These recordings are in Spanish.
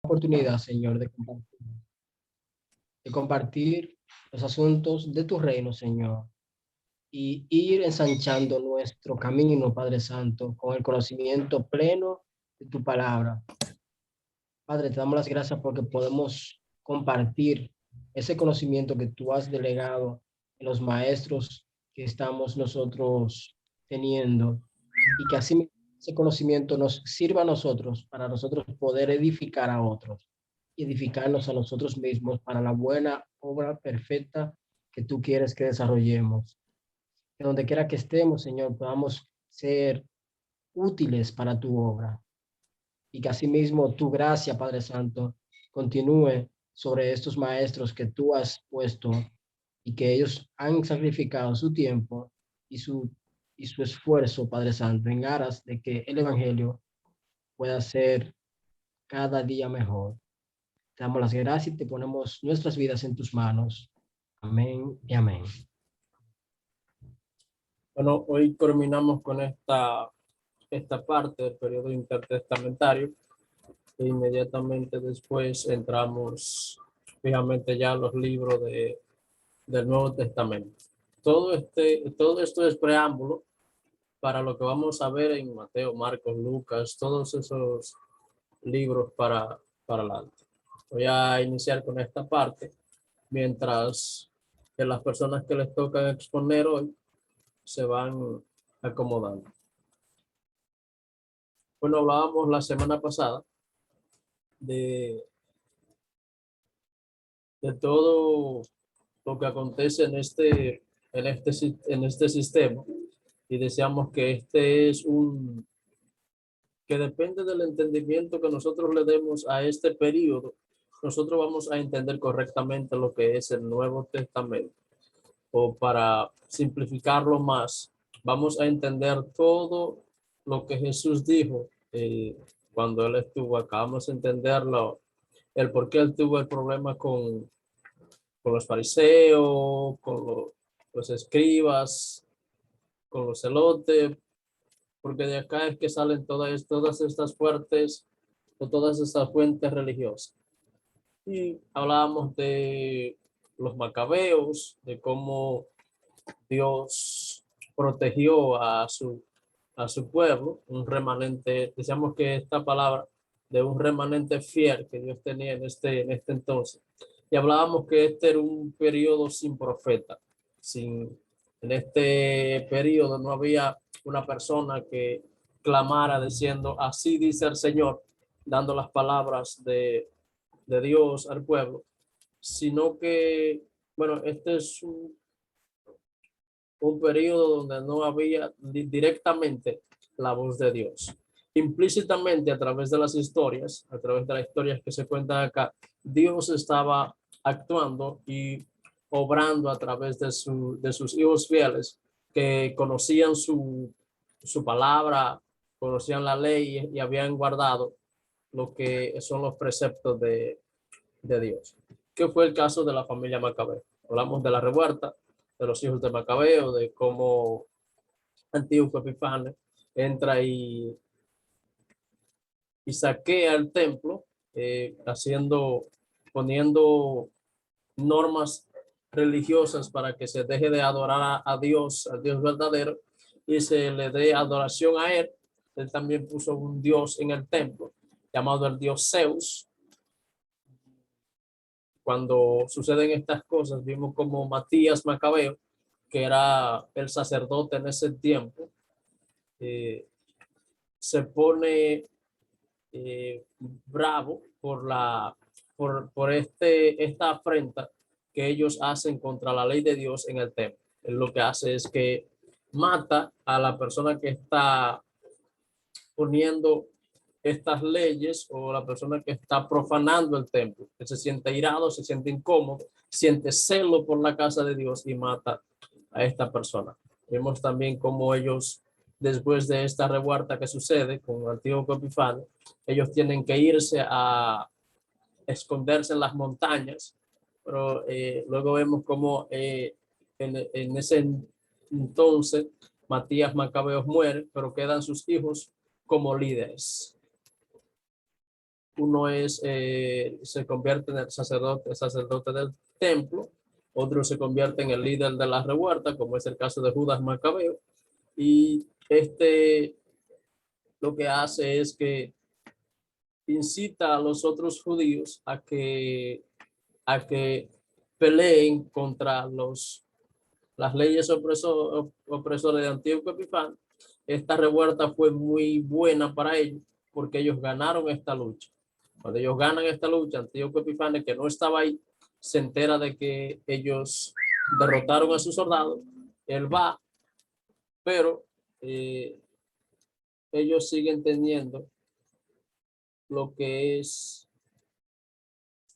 oportunidad, Señor, de compartir los asuntos de tu reino, Señor, y ir ensanchando nuestro camino, Padre Santo, con el conocimiento pleno de tu palabra. Padre, te damos las gracias porque podemos compartir ese conocimiento que tú has delegado en los maestros que estamos nosotros teniendo y que así ese conocimiento nos sirva a nosotros para nosotros poder edificar a otros y edificarnos a nosotros mismos para la buena obra perfecta que tú quieres que desarrollemos. Que donde quiera que estemos, Señor, podamos ser útiles para tu obra y que asimismo tu gracia, Padre Santo, continúe sobre estos maestros que tú has puesto y que ellos han sacrificado su tiempo y su esfuerzo, Padre Santo, en aras de que el Evangelio pueda ser cada día mejor. Te damos las gracias y te ponemos nuestras vidas en tus manos. Amén y amén. Bueno, hoy terminamos con esta parte del periodo intertestamentario e inmediatamente después entramos fijamente ya a los libros del Nuevo Testamento. Todo esto es preámbulo para lo que vamos a ver en Mateo, Marcos, Lucas, todos esos libros para adelante. Voy a iniciar con esta parte, mientras que las personas que les toca exponer hoy se van acomodando. Bueno, hablábamos la semana pasada de todo lo que acontece en este sistema y deseamos que que depende del entendimiento que nosotros le demos a este periodo, nosotros vamos a entender correctamente lo que es el Nuevo Testamento. O para simplificarlo más, vamos a entender todo lo que Jesús dijo cuando él estuvo acá. Vamos a entenderlo, el por qué él tuvo el problema con los fariseos, con los escribas, con los celotes, porque de acá es que salen todas estas fuertes o todas estas fuentes religiosas. Y hablábamos de los macabeos, de cómo Dios protegió a su pueblo, un remanente, decíamos que esta palabra de un remanente fiel que Dios tenía en este entonces. Y hablábamos que este era un periodo sin profeta. En este periodo no había una persona que clamara diciendo, así dice el Señor, dando las palabras de Dios al pueblo, sino que, bueno, este es un periodo donde no había directamente la voz de Dios. Implícitamente a través de las historias, a través de las historias que se cuentan acá, Dios estaba actuando y obrando a través de sus hijos fieles que conocían su palabra, conocían la ley y habían guardado lo que son los preceptos de Dios. ¿Qué fue el caso de la familia Macabeo? Hablamos de la revuelta, de los hijos de Macabeo, de cómo Antíoco Epífanes entra y saquea el templo, poniendo normas religiosas para que se deje de adorar a Dios, al Dios verdadero, y se le dé adoración a él. Él también puso un Dios en el templo, llamado el Dios Zeus. Cuando suceden estas cosas, vimos como Matías Macabeo, que era el sacerdote en ese tiempo, se pone bravo por esta afrenta que ellos hacen contra la ley de Dios en el templo. Él lo que hace es que mata a la persona que está poniendo estas leyes o la persona que está profanando el templo, que se siente irado, se siente incómodo, siente celo por la casa de Dios y mata a esta persona. Vemos también cómo ellos, después de esta revuelta que sucede con el Antíoco Epífanes, ellos tienen que irse a esconderse en las montañas, pero luego vemos cómo en ese entonces Matías Macabeos muere, pero quedan sus hijos como líderes. Uno se convierte en el sacerdote del templo, otro se convierte en el líder de la revuelta, como es el caso de Judas Macabeo, y lo que hace es que incita a los otros judíos a que peleen contra las leyes opresoras de Antíoco Epifán. Esta revuelta fue muy buena para ellos porque ellos ganaron esta lucha. Cuando ellos ganan esta lucha, Antíoco Epífanes, que no estaba ahí, se entera de que ellos derrotaron a sus soldados. Él va, pero ellos siguen teniendo lo que es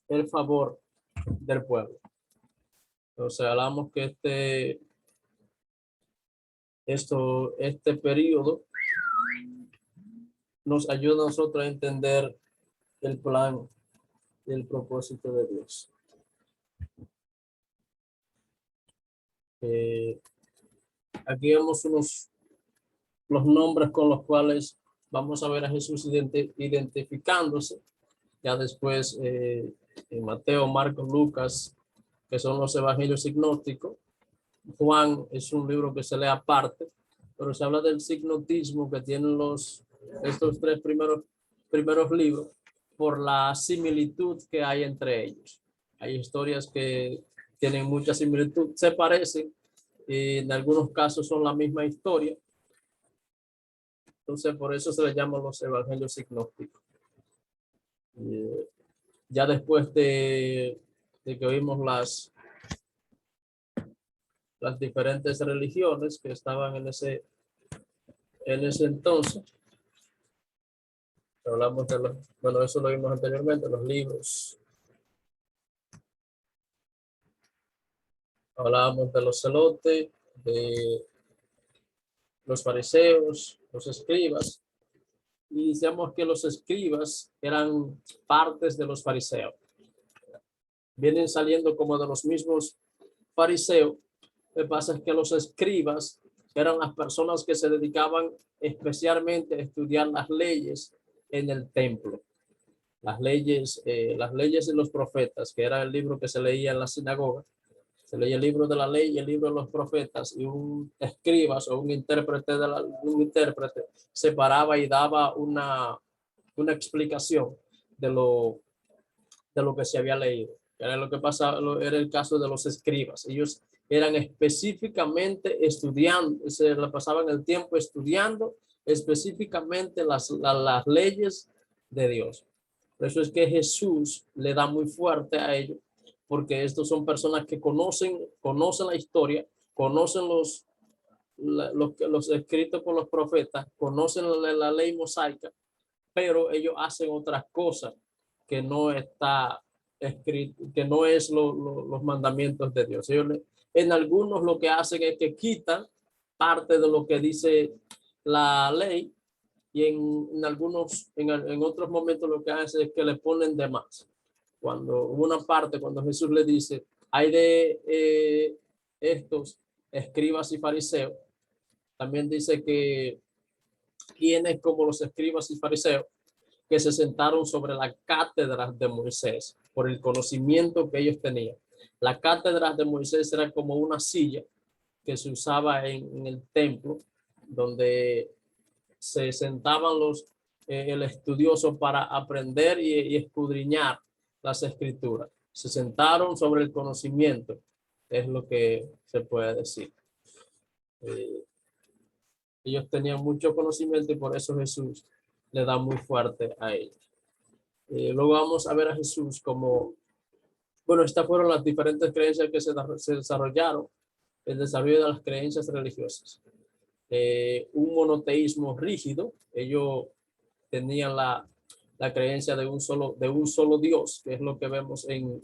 el favor del pueblo. Entonces hablamos que este periodo nos ayuda a nosotros a entender el plan y el propósito de Dios. Aquí vemos los nombres con los cuales vamos a ver a Jesús identificándose. Ya después en Mateo, Marcos, Lucas, que son los evangelios signóticos. Juan es un libro que se lee aparte, pero se habla del signotismo que tienen estos tres primeros libros por la similitud que hay entre ellos. Hay historias que tienen mucha similitud, se parecen, y en algunos casos son la misma historia. Entonces, por eso se les llama los evangelios signóticos. Ya después de que oímos las diferentes religiones que estaban en ese entonces, hablamos de bueno, eso lo vimos anteriormente, los libros. Hablábamos de los celotes, de los fariseos, los escribas, y decíamos que los escribas eran partes de los fariseos. Vienen saliendo como de los mismos fariseos. Lo que pasa es que los escribas eran las personas que se dedicaban especialmente a estudiar las leyes en el templo. Las leyes de los profetas, que era el libro que se leía en la sinagoga. Se leía el libro de la ley y el libro de los profetas, y un escriba o un intérprete se paraba y daba una explicación de lo que se había leído. Era lo que pasaba, era el caso de los escribas. Ellos eran específicamente estudiando, se la pasaban el tiempo estudiando específicamente las leyes de Dios. Por eso es que Jesús le da muy fuerte a ellos, porque estos son personas que conocen la historia, conocen los escritos por los profetas, conocen la ley mosaica, pero ellos hacen otras cosas que no está escrito, que no es los mandamientos de Dios. Ellos, en algunos lo que hacen es que quitan parte de lo que dice la ley, y en otros momentos lo que hacen es que le ponen de más. Cuando Jesús le dice, hay de estos escribas y fariseos, también dice que quienes como los escribas y fariseos que se sentaron sobre la cátedra de Moisés por el conocimiento que ellos tenían. La cátedra de Moisés era como una silla que se usaba en el templo, donde se sentaban el estudioso para aprender y escudriñar las escrituras. Se sentaron sobre el conocimiento, es lo que se puede decir. Ellos tenían mucho conocimiento y por eso Jesús le da muy fuerte a ellos. Luego vamos a ver a Jesús como, bueno, estas fueron las diferentes creencias que se desarrollaron, el desarrollo de las creencias religiosas. Un monoteísmo rígido, ellos tenían la creencia de un solo Dios, que es lo que vemos en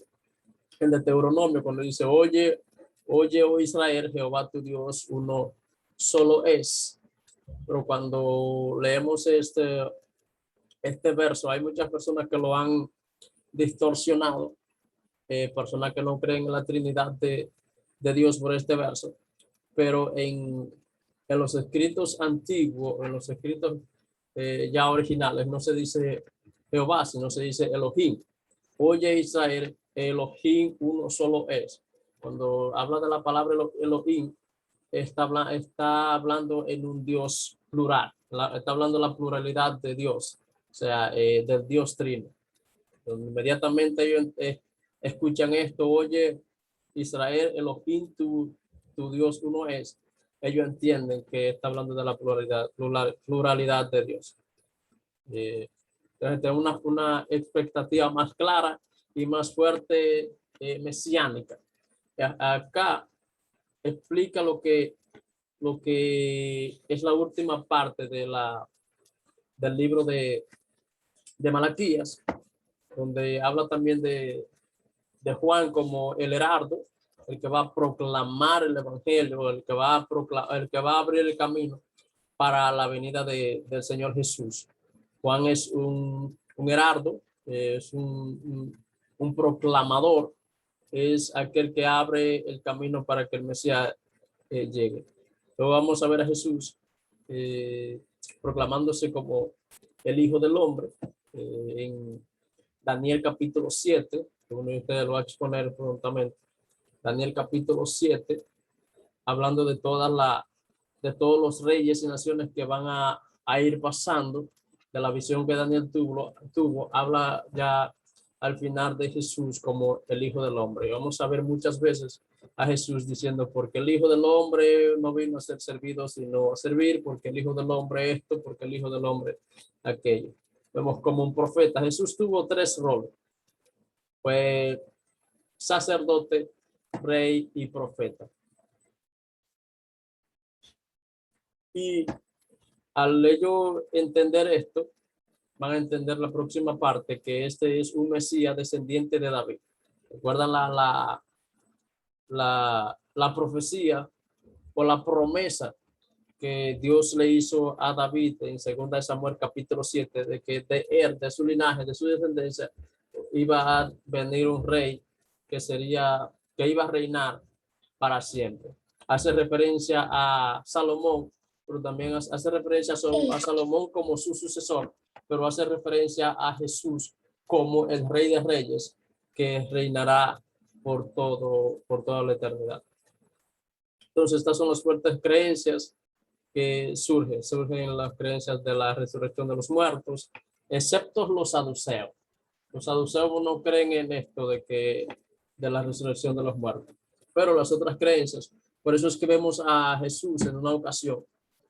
el Deuteronomio, cuando dice, oye, oh Israel, Jehová tu Dios, uno solo es. Pero cuando leemos este verso, hay muchas personas que lo han distorsionado, personas que no creen en la Trinidad de Dios por este verso, pero en los escritos antiguos, en los escritos ya originales, no se dice Jehová, sino se dice Elohim. Oye Israel, Elohim uno solo es. Cuando habla de la palabra Elohim, está hablando en un Dios plural, está hablando de la pluralidad de Dios, o sea, del Dios trino. Donde inmediatamente ellos escuchan esto, oye Israel, Elohim, tu Dios uno es, ellos entienden que está hablando de la pluralidad de Dios. Entonces, tenemos una expectativa más clara y más fuerte mesiánica. Acá explica lo que es la última parte del libro de Malaquías, donde habla también de Juan como el heraldo, el que va a proclamar el evangelio, el que va a abrir el camino para la venida del Señor Jesús. Juan es un heraldo, es un proclamador, es aquel que abre el camino para que el Mesías llegue. Luego vamos a ver a Jesús proclamándose como el Hijo del Hombre en Daniel capítulo 7, que uno de ustedes lo va a exponer prontamente. Daniel capítulo 7, hablando de de todos los reyes y naciones que van a ir pasando, de la visión que Daniel tuvo, habla ya al final de Jesús como el Hijo del Hombre. Y vamos a ver muchas veces a Jesús diciendo, porque el Hijo del Hombre no vino a ser servido, sino a servir, porque el Hijo del Hombre esto, porque el Hijo del Hombre aquello. Vemos como un profeta. Jesús tuvo tres roles. Fue sacerdote, rey y profeta. Y al ellos entender esto, van a entender la próxima parte, que este es un Mesías descendiente de David. ¿Recuerdan la profecía o la promesa que Dios le hizo a David en 2 Samuel capítulo 7, de que de él, de su linaje, de su descendencia, iba a venir un rey que iba a reinar para siempre? Hace referencia a Salomón, pero también hace referencia a Salomón como su sucesor, pero hace referencia a Jesús como el Rey de Reyes, que reinará por toda la eternidad. Entonces, estas son las fuertes creencias que surgen las creencias de la resurrección de los muertos, excepto los saduceos. Los saduceos no creen en esto de la resurrección de los muertos, pero las otras creencias. Por eso es que vemos a Jesús en una ocasión,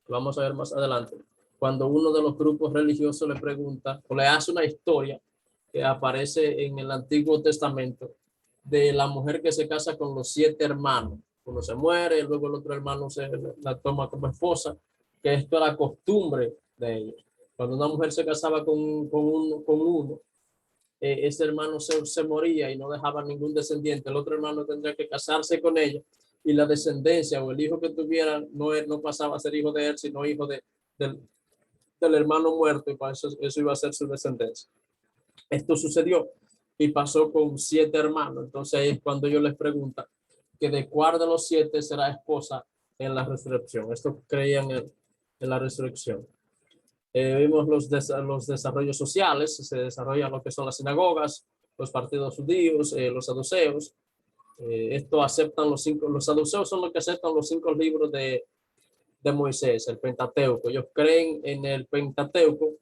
que vamos a ver más adelante, cuando uno de los grupos religiosos le pregunta o le hace una historia que aparece en el Antiguo Testamento de la mujer que se casa con los 7 hermanos. Uno se muere, luego el otro hermano la toma como esposa, que esto era costumbre de ellos. Cuando una mujer se casaba con uno, ese hermano se moría y no dejaba ningún descendiente. El otro hermano tendría que casarse con ella y la descendencia o el hijo que tuviera no pasaba a ser hijo de él, sino hijo del hermano muerto, y para eso iba a ser su descendencia. Esto sucedió y pasó con 7 hermanos. Entonces es cuando ellos les preguntan que de cuál de los 7 será esposa en la resurrección. Esto creían en la resurrección. Vimos los desarrollos sociales, se desarrollan lo que son las sinagogas, los partidos judíos, los saduceos. Esto aceptan los saduceos son los que aceptan los 5 libros de Moisés, el Pentateuco. Ellos creen en el Pentateuco,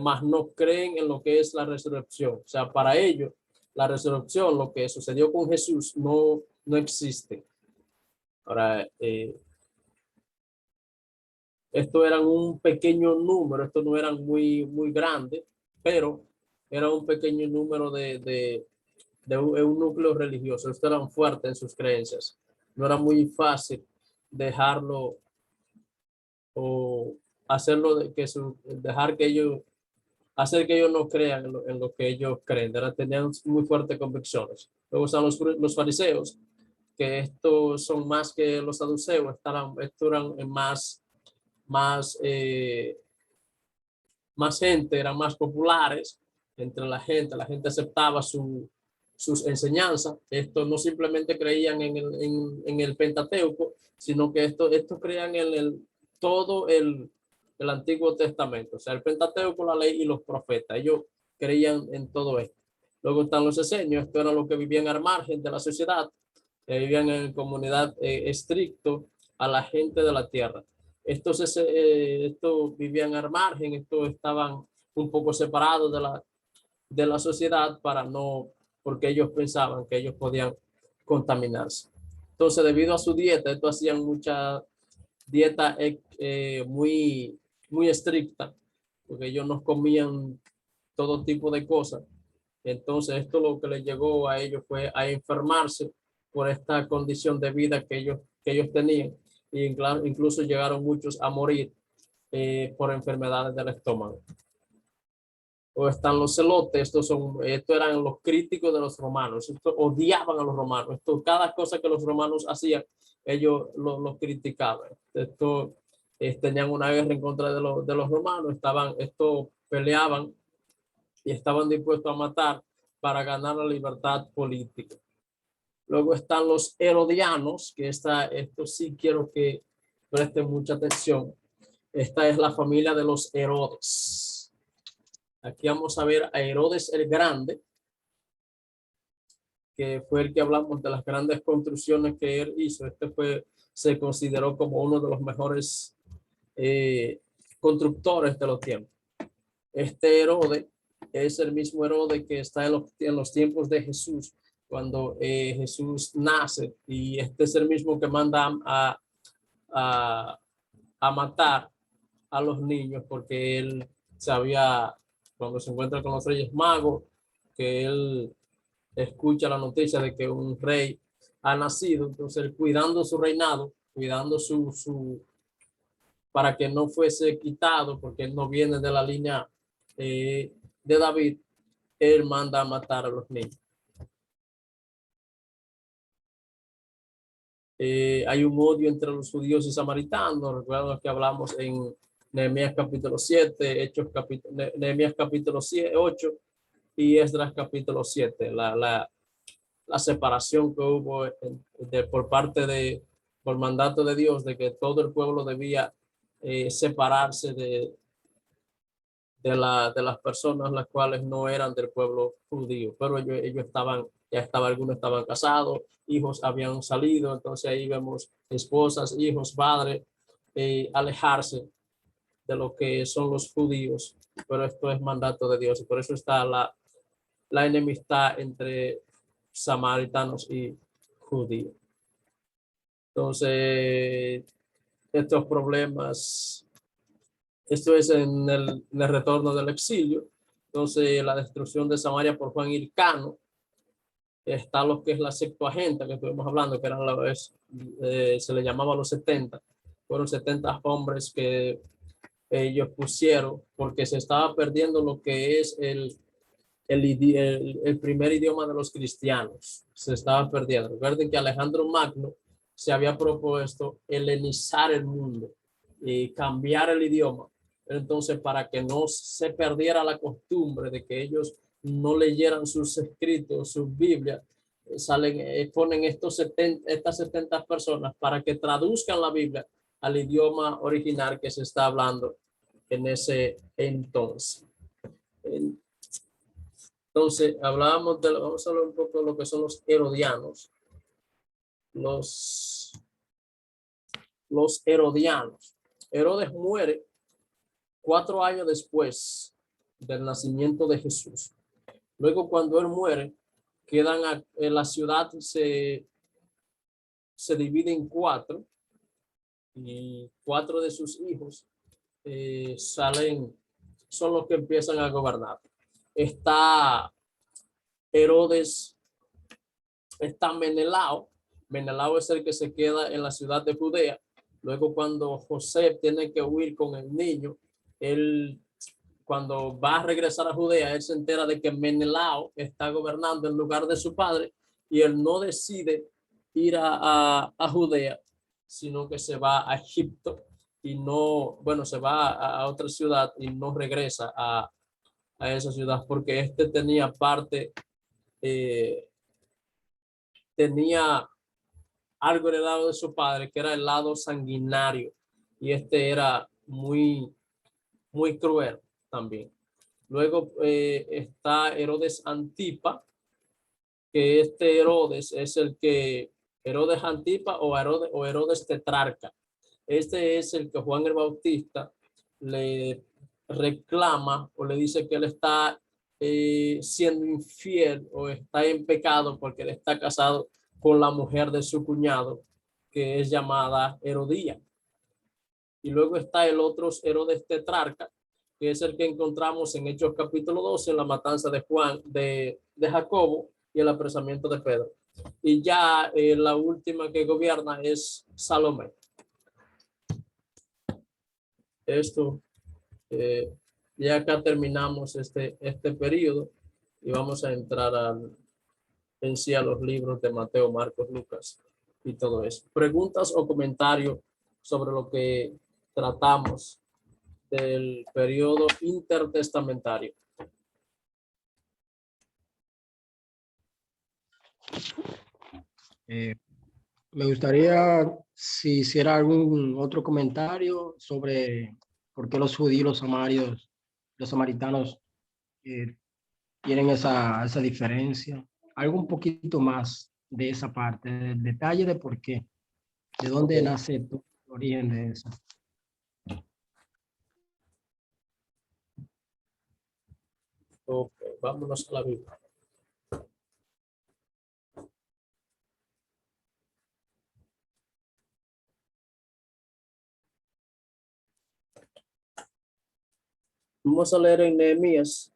más no creen en lo que es la resurrección. O sea, para ellos, la resurrección, lo que sucedió con Jesús, no existe. Ahora, esto era un pequeño número, esto no eran muy grande, pero era un pequeño número de un núcleo religioso. Estos eran fuertes en sus creencias. No era muy fácil dejarlo o hacerlo hacer que ellos no crean en lo que ellos creen. Tenían muy fuertes convicciones. Luego están los fariseos, que estos son más que los saduceos, estos eran más gente, eran más populares entre la gente aceptaba sus enseñanzas. Estos no simplemente creían en el Pentateuco, sino que estos creían en todo el Antiguo Testamento, o sea, el Pentateuco, la ley y los profetas. Ellos creían en todo esto. Luego están los esenios, estos eran los que vivían al margen de la sociedad, vivían en comunidad estricto a la gente de la tierra. Estos vivían al margen, estos estaban un poco separados de la sociedad porque ellos pensaban que ellos podían contaminarse. Entonces, debido a su dieta, estos hacían mucha dieta muy estricta, porque ellos no comían todo tipo de cosas. Entonces, esto lo que les llegó a ellos fue a enfermarse por esta condición de vida que ellos tenían. Y incluso llegaron muchos a morir por enfermedades del estómago. O están los celotes, estos eran los críticos de los romanos, estos odiaban a los romanos, cada cosa que los romanos hacían, ellos los criticaban. Tenían una guerra en contra de los romanos, peleaban y estaban dispuestos a matar para ganar la libertad política. Luego están los herodianos, que esto sí quiero que presten mucha atención. Esta es la familia de los Herodes. Aquí vamos a ver a Herodes el Grande, que fue el que hablamos de las grandes construcciones que él hizo. Se consideró como uno de los mejores constructores de los tiempos. Este Herodes es el mismo Herodes que está en los tiempos de Jesús, cuando Jesús nace, y este es el mismo que manda a matar a los niños, porque él sabía, cuando se encuentra con los Reyes Magos, que él escucha la noticia de que un rey ha nacido. Entonces, cuidando su reinado, cuidando para que no fuese quitado, porque él no viene de la línea de David, él manda a matar a los niños. Hay un odio entre los judíos y samaritanos. Recuerden que hablamos en Nehemías capítulo 7, Nehemías capítulo 8 y Esdras capítulo 7. La separación que hubo por mandato de Dios, de que todo el pueblo debía separarse de las personas las cuales no eran del pueblo judío, pero ellos algunos estaban casados, hijos habían salido. Entonces ahí vemos esposas, hijos, padres alejarse de lo que son los judíos, pero esto es mandato de Dios, y por eso está la enemistad entre samaritanos y judíos. Entonces, estos problemas, esto es en el retorno del exilio. Entonces, la destrucción de Samaria por Juan Hircano. Está lo que es la Septuaginta, que estuvimos hablando, que eran se le llamaba los 70. Fueron 70 hombres que ellos pusieron, porque se estaba perdiendo lo que es el primer idioma de los cristianos. Se estaba perdiendo. Recuerden que Alejandro Magno se había propuesto helenizar el mundo y cambiar el idioma. Entonces, para que no se perdiera la costumbre de que ellos no leyeran sus escritos, sus Biblias, ponen estas 70 personas para que traduzcan la Biblia al idioma original que se está hablando en ese entonces. Entonces, vamos a hablar un poco de lo que son los herodianos. Los herodianos. Herodes muere 4 años después del nacimiento de Jesús. Luego, cuando él muere, la ciudad se divide en 4, y 4 de sus hijos son los que empiezan a gobernar. Está Herodes, está Menelao. Menelao es el que se queda en la ciudad de Judea. Luego, cuando José tiene que huir con el niño, cuando va a regresar a Judea, él se entera de que Menelao está gobernando en lugar de su padre, y él no decide ir a Judea, sino que se va a Egipto, y se va a otra ciudad y no regresa a esa ciudad, porque tenía algo heredado de su padre, que era el lado sanguinario, y era muy, muy cruel también. Luego está Herodes Antipa, que este Herodes es el que, Herodes Antipa o Herodes Tetrarca. Este es el que Juan el Bautista le reclama o le dice que él está siendo infiel o está en pecado porque él está casado con la mujer de su cuñado, que es llamada Herodía. Y luego está el otro Herodes Tetrarca, que es el que encontramos en Hechos capítulo 12, en la matanza de Juan, de Jacobo y el apresamiento de Pedro. Y ya la última que gobierna es Salomé. Esto, ya acá terminamos este periodo y vamos a entrar en sí a los libros de Mateo, Marcos, Lucas y todo eso. ¿Preguntas o comentarios sobre lo que tratamos del periodo intertestamentario? Me gustaría si hiciera algún otro comentario sobre por qué los judíos, los samaritanos tienen esa diferencia. Algo un poquito más de esa parte, del detalle de por qué, de dónde Okay. nace el origen de eso. Ok, vámonos a la Biblia. Vamos a leer en Nehemías.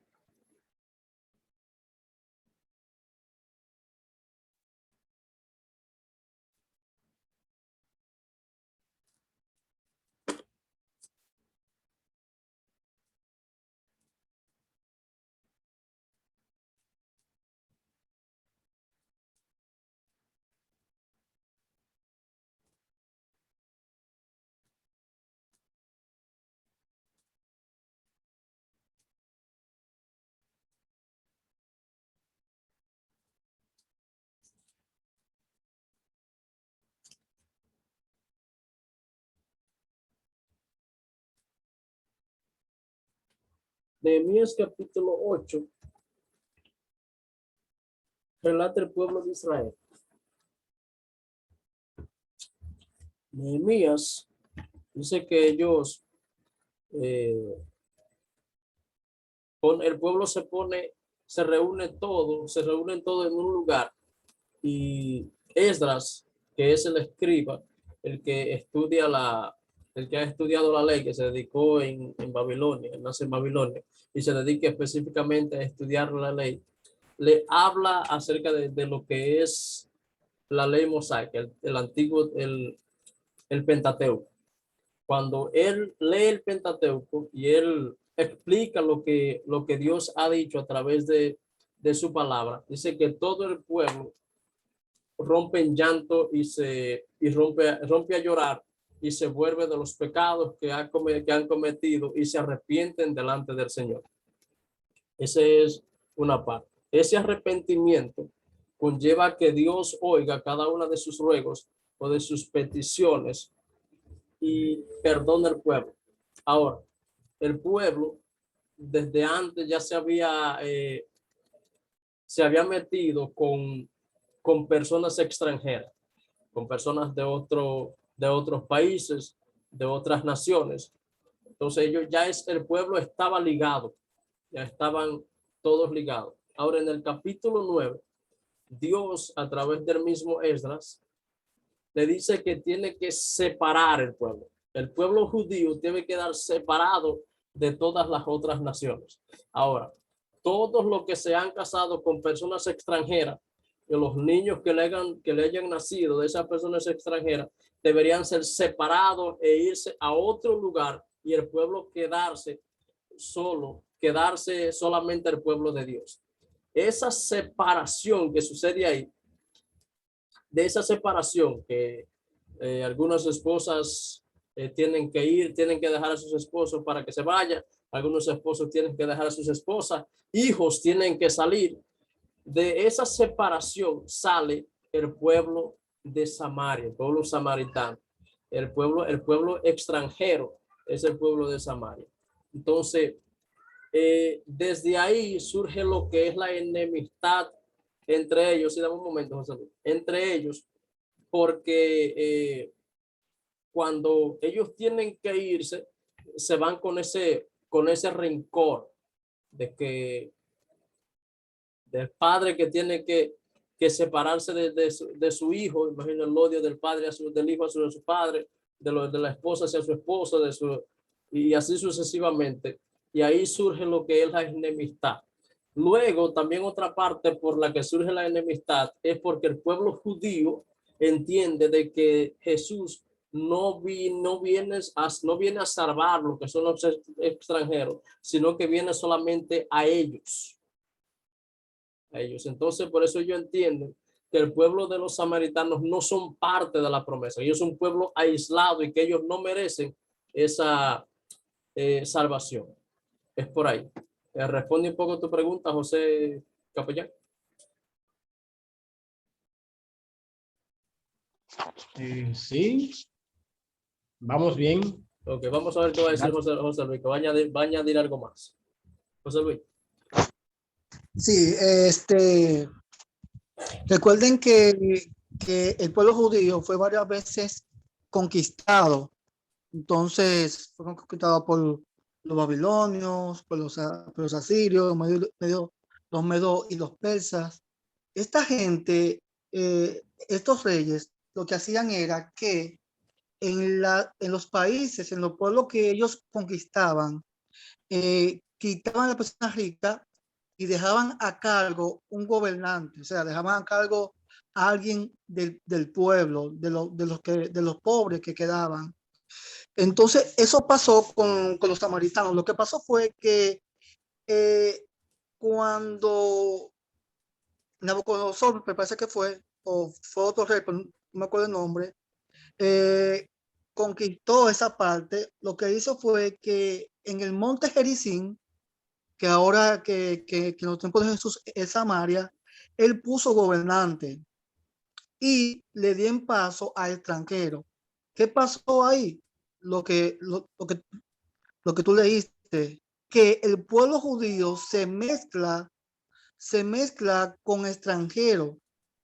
Nehemías capítulo 8 relata el pueblo de Israel. Nehemías dice que ellos, el pueblo se reúnen todo en un lugar, y Esdras, que es el escriba, el que el que ha estudiado la ley, que se dedicó en Babilonia, nace en Babilonia, y se dedica específicamente a estudiar la ley, le habla acerca de lo que es la ley mosaica, el antiguo, el Pentateuco. Cuando él lee el Pentateuco y él explica lo que Dios ha dicho a través de su palabra, dice que todo el pueblo rompe en llanto y rompe a llorar y se vuelve de los pecados que han cometido y se arrepienten delante del Señor. Esa es una parte. Ese arrepentimiento conlleva que Dios oiga cada una de sus ruegos o de sus peticiones y perdone al pueblo. Ahora, el pueblo desde antes ya se había metido con personas extranjeras, con personas de otros países, de otras naciones. Entonces el pueblo estaba ligado, ya estaban todos ligados. Ahora en el capítulo 9, Dios a través del mismo Esdras le dice que tiene que separar el pueblo. El pueblo judío debe quedar separado de todas las otras naciones. Ahora, todos los que se han casado con personas extranjeras, y los niños que le hayan nacido de esas personas extranjeras, deberían ser separados e irse a otro lugar, y el pueblo quedarse solamente el pueblo de Dios. Esa separación que sucede ahí, de esa separación que algunas esposas tienen que dejar a sus esposos para que se vayan, algunos esposos tienen que dejar a sus esposas, hijos tienen que salir. De esa separación sale el pueblo de Samaria, el pueblo samaritano, el pueblo extranjero es el pueblo de Samaria. Entonces, desde ahí surge lo que es la enemistad entre ellos. Y dame un momento, José Luis. Entre ellos, porque cuando ellos tienen que irse, se van con ese rencor de que del padre que tiene que separarse de su hijo. Imagino el odio del padre del hijo hacia su padre, de la esposa hacia su esposo, y así sucesivamente. Y ahí surge lo que es la enemistad. Luego, también otra parte por la que surge la enemistad es porque el pueblo judío entiende de que Jesús no viene a salvar lo que son los extranjeros, sino que viene solamente a ellos. Entonces, por eso yo entiendo que el pueblo de los samaritanos no son parte de la promesa. Ellos son un pueblo aislado y que ellos no merecen esa salvación. Es por ahí. Responde un poco tu pregunta, José Capellán. Sí, vamos bien. Ok, vamos a ver qué va a decir José Luis, que va a añadir algo más. José Luis. Sí, recuerden que el pueblo judío fue varias veces conquistado. Entonces, fueron conquistados por los babilonios, por los asirios, los medos y los persas. Esta gente, estos reyes, lo que hacían era que en los países, en los pueblos que ellos conquistaban, quitaban a la persona rica y dejaban a cargo un gobernante, o sea, dejaban a cargo a alguien del pueblo, de los pobres que quedaban. Entonces, eso pasó con los samaritanos. Lo que pasó fue que cuando Nabucodonosor, me parece que o fue otro rey, pero no me acuerdo el nombre, eh, conquistó esa parte, lo que hizo fue que en el monte Gerizim, que ahora que en los tiempos de Jesús es Samaria, él puso gobernante y le dio en paso a extranjeros. ¿Qué pasó ahí? Lo que tú leíste, que el pueblo judío se mezcla con extranjeros.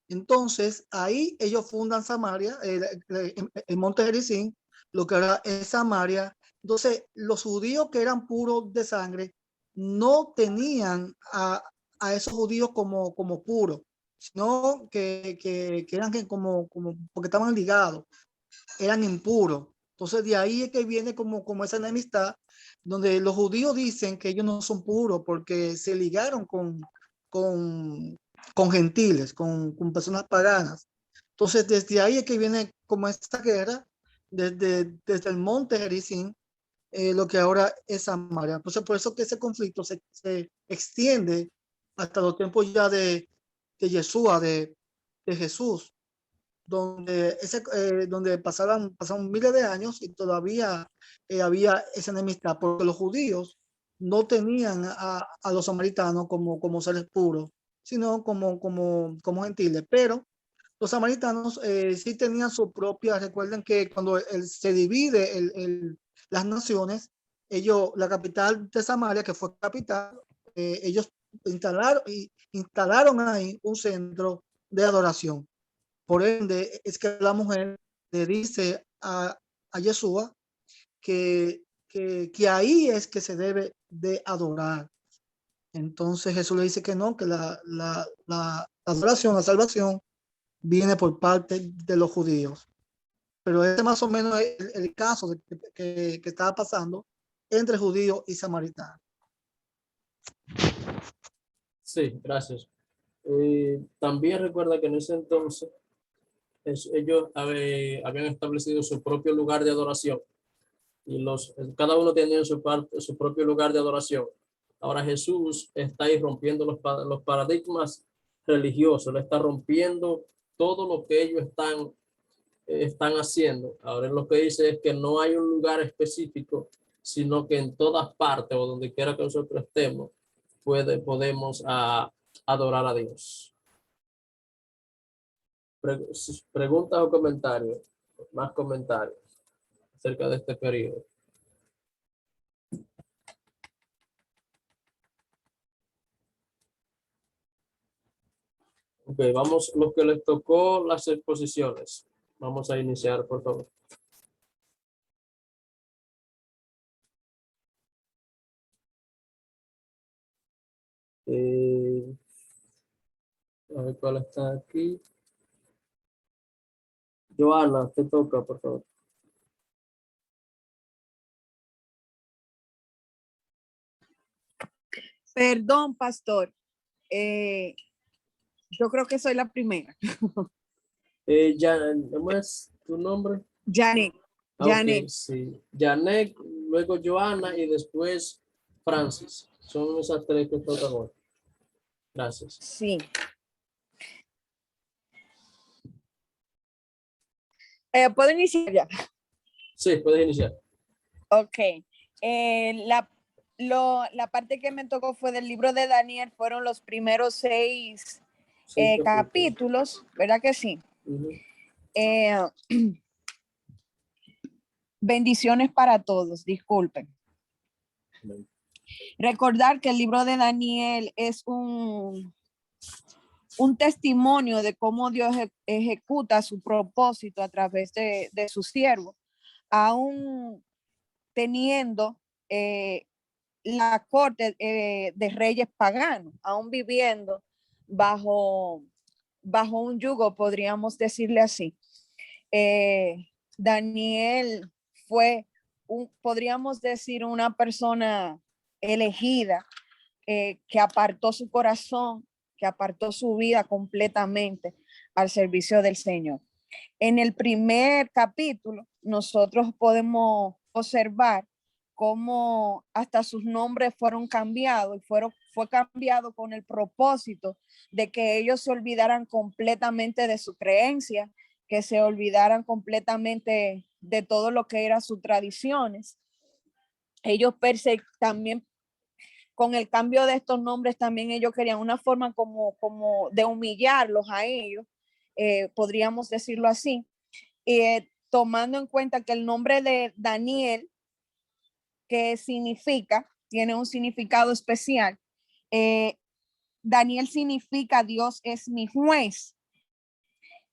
Entonces, ahí ellos fundan Samaria, el monte Gerizim, lo que ahora es Samaria. Entonces, los judíos que eran puros de sangre no tenían a esos judíos como puros, sino que eran porque estaban ligados, eran impuros. Entonces, de ahí es que viene como esa enemistad, donde los judíos dicen que ellos no son puros porque se ligaron con, con gentiles, personas paganas. Entonces, desde ahí es que viene como esta guerra, desde el monte Gerizim, lo que ahora es Samaria. Entonces, por eso que ese conflicto se extiende hasta los tiempos ya de Yeshua, de Jesús, donde pasaron miles de años y todavía había esa enemistad, porque los judíos no tenían a los samaritanos como seres puros, sino como gentiles. Pero los samaritanos sí tenían su propia. Recuerden que cuando se divide las naciones, la capital de Samaria, que fue capital, ellos instalaron ahí un centro de adoración. Por ende, es que la mujer le dice a Yeshua que ahí es que se debe de adorar. Entonces Jesús le dice que no, que la adoración, la salvación, viene por parte de los judíos. Pero este más o menos es el caso que estaba pasando entre judíos y samaritanos. Sí, gracias. También recuerda que en ese entonces ellos habían establecido su propio lugar de adoración y cada uno tenía su propio lugar de adoración. Ahora Jesús está ahí rompiendo los paradigmas religiosos, le está rompiendo todo lo que ellos están haciendo. Ahora lo que dice es que no hay un lugar específico, sino que en todas partes o donde quiera que nosotros estemos, podemos adorar a Dios. Preguntas o comentarios, más comentarios acerca de este periodo. Ok, vamos, los que les tocó las exposiciones. Vamos a iniciar, por favor. Eh, a ver cuál está aquí. Joana, te toca, por favor. Perdón, pastor. Yo creo que soy la primera. ¿Cómo es tu nombre? Janet. Ah, ok, Janet. sí. Janet, luego Joana y después Francis. Son esas tres que tocan hoy. Gracias. Sí. ¿Puedo iniciar ya? Sí, puedes iniciar. Ok. La parte que me tocó fue del libro de Daniel, fueron los primeros 6 Sí, capítulos, ¿verdad que sí? Ujú. Eh, bendiciones para todos, disculpen. Recordar que el libro de Daniel es un testimonio de cómo Dios ejecuta su propósito a través de su siervo, aún teniendo la corte de reyes paganos, aún viviendo bajo un yugo, podríamos decirle así. Daniel fue, podríamos decir, una persona elegida que apartó su corazón, que apartó su vida completamente al servicio del Señor. En el primer capítulo, nosotros podemos observar cómo hasta sus nombres fueron cambiados y fue cambiado con el propósito de que ellos se olvidaran completamente de su creencia, que se olvidaran completamente de todo lo que eran sus tradiciones. Ellos también con el cambio de estos nombres también ellos querían una forma como de humillarlos a ellos, podríamos decirlo así, tomando en cuenta que el nombre de Daniel, que significa, tiene un significado especial. Daniel significa Dios es mi juez,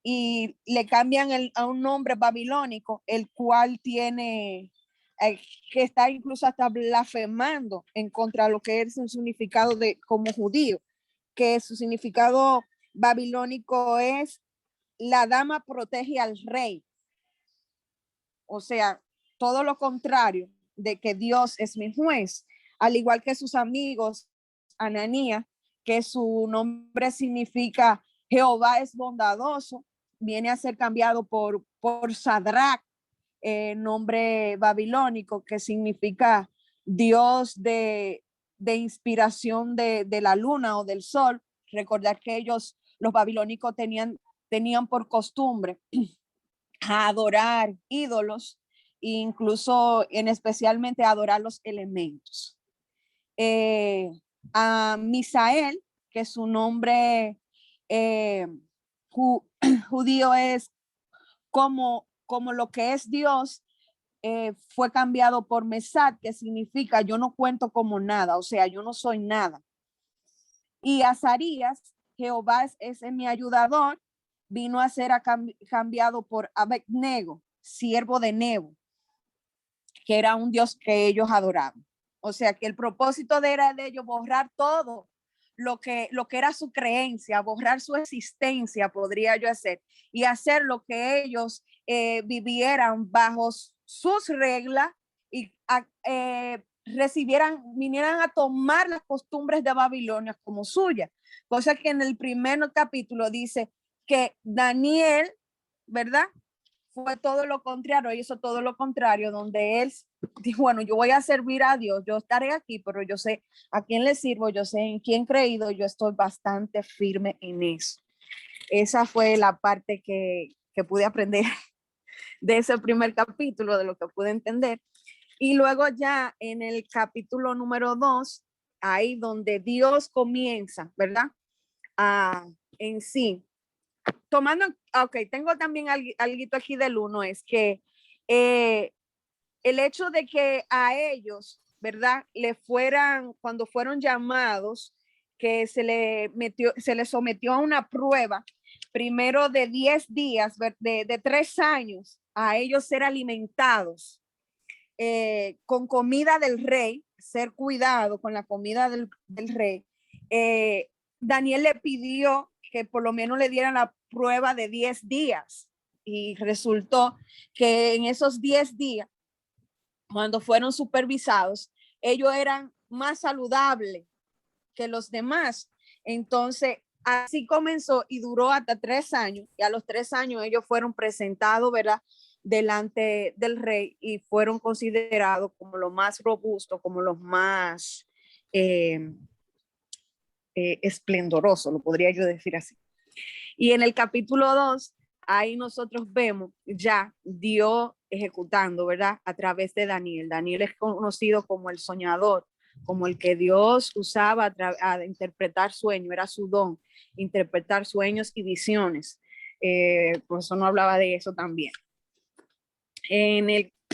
y le cambian a un nombre babilónico, el cual tiene, que está incluso hasta blasfemando en contra de lo que es un significado de como judío, que su significado babilónico es la dama protege al rey. O sea, todo lo contrario de que Dios es mi juez, al igual que sus amigos, Ananías, que su nombre significa Jehová es bondadoso, viene a ser cambiado por Sadrach, nombre babilónico que significa Dios de inspiración de la luna o del sol. Recordar que ellos, los babilónicos, tenían por costumbre a adorar ídolos, incluso especialmente a adorar los elementos. A Misael, que su nombre judío es como lo que es Dios, fue cambiado por Mesat, que significa yo no cuento como nada, o sea, yo no soy nada. Y Azarías, Jehová es mi ayudador, vino a ser cambiado por Abednego, siervo de Nebo, que era un dios que ellos adoraban. O sea que el propósito era de ellos borrar todo lo que era su creencia, borrar su existencia, podría yo hacer, y hacer lo que ellos vivieran bajo sus reglas y vinieran a tomar las costumbres de Babilonia como suyas. Cosa que en el primer capítulo dice que Daniel, ¿verdad? Fue todo lo contrario, hizo todo lo contrario, donde él dijo, bueno, yo voy a servir a Dios, yo estaré aquí, pero yo sé a quién le sirvo, yo sé en quién he creído, yo estoy bastante firme en eso. Esa fue la parte que pude aprender de ese primer capítulo, de lo que pude entender. Y luego ya en el capítulo número 2, ahí donde Dios comienza, ¿verdad? En sí, tomando, ok, tengo también algo aquí del 1, es que el hecho de que a ellos, ¿verdad? Cuando fueron llamados, que se le sometió a una prueba, primero de 10 días, de 3 años, a ellos ser alimentados con comida del rey, ser cuidado con la comida del rey. Daniel le pidió que por lo menos le dieran la prueba de 10 días y resultó que en esos 10 días, cuando fueron supervisados, ellos eran más saludables que los demás. Entonces, así comenzó y duró hasta 3 años. Y a los 3 años ellos fueron presentados, ¿verdad?, delante del rey y fueron considerados como los más robustos, como los más esplendorosos, lo podría yo decir así. Y en el capítulo 2, ahí nosotros vemos ya Dios ejecutando, ¿verdad?, a través de Daniel. Daniel es conocido como el soñador, como el que Dios usaba a interpretar sueños, era su don, interpretar sueños y visiones. Por eso no hablaba de eso también.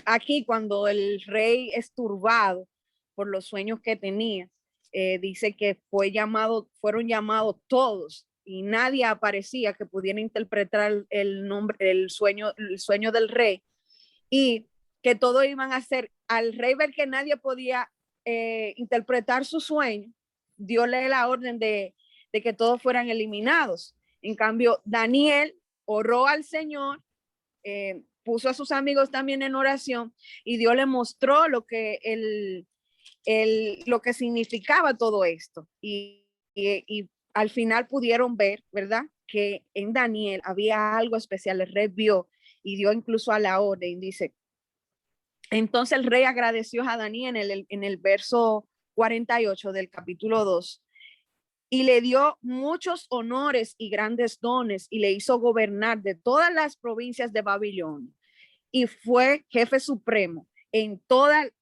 Aquí, cuando el rey es turbado por los sueños que tenía, dice que fueron llamados todos y nadie aparecía que pudiera interpretar el sueño del rey, y que todos iban a hacer, al rey ver que nadie podía interpretar su sueño, diole la orden de que todos fueran eliminados. En cambio, Daniel oró al Señor, puso a sus amigos también en oración, y Dios le mostró lo que lo que significaba todo esto. Y al final pudieron ver, ¿verdad?, que en Daniel había algo especial. El rey vio y dio incluso a la orden. Dice, entonces el rey agradeció a Daniel en el verso 48 del capítulo 2, y le dio muchos honores y grandes dones, y le hizo gobernar de todas las provincias de Babilonia, y fue jefe supremo entre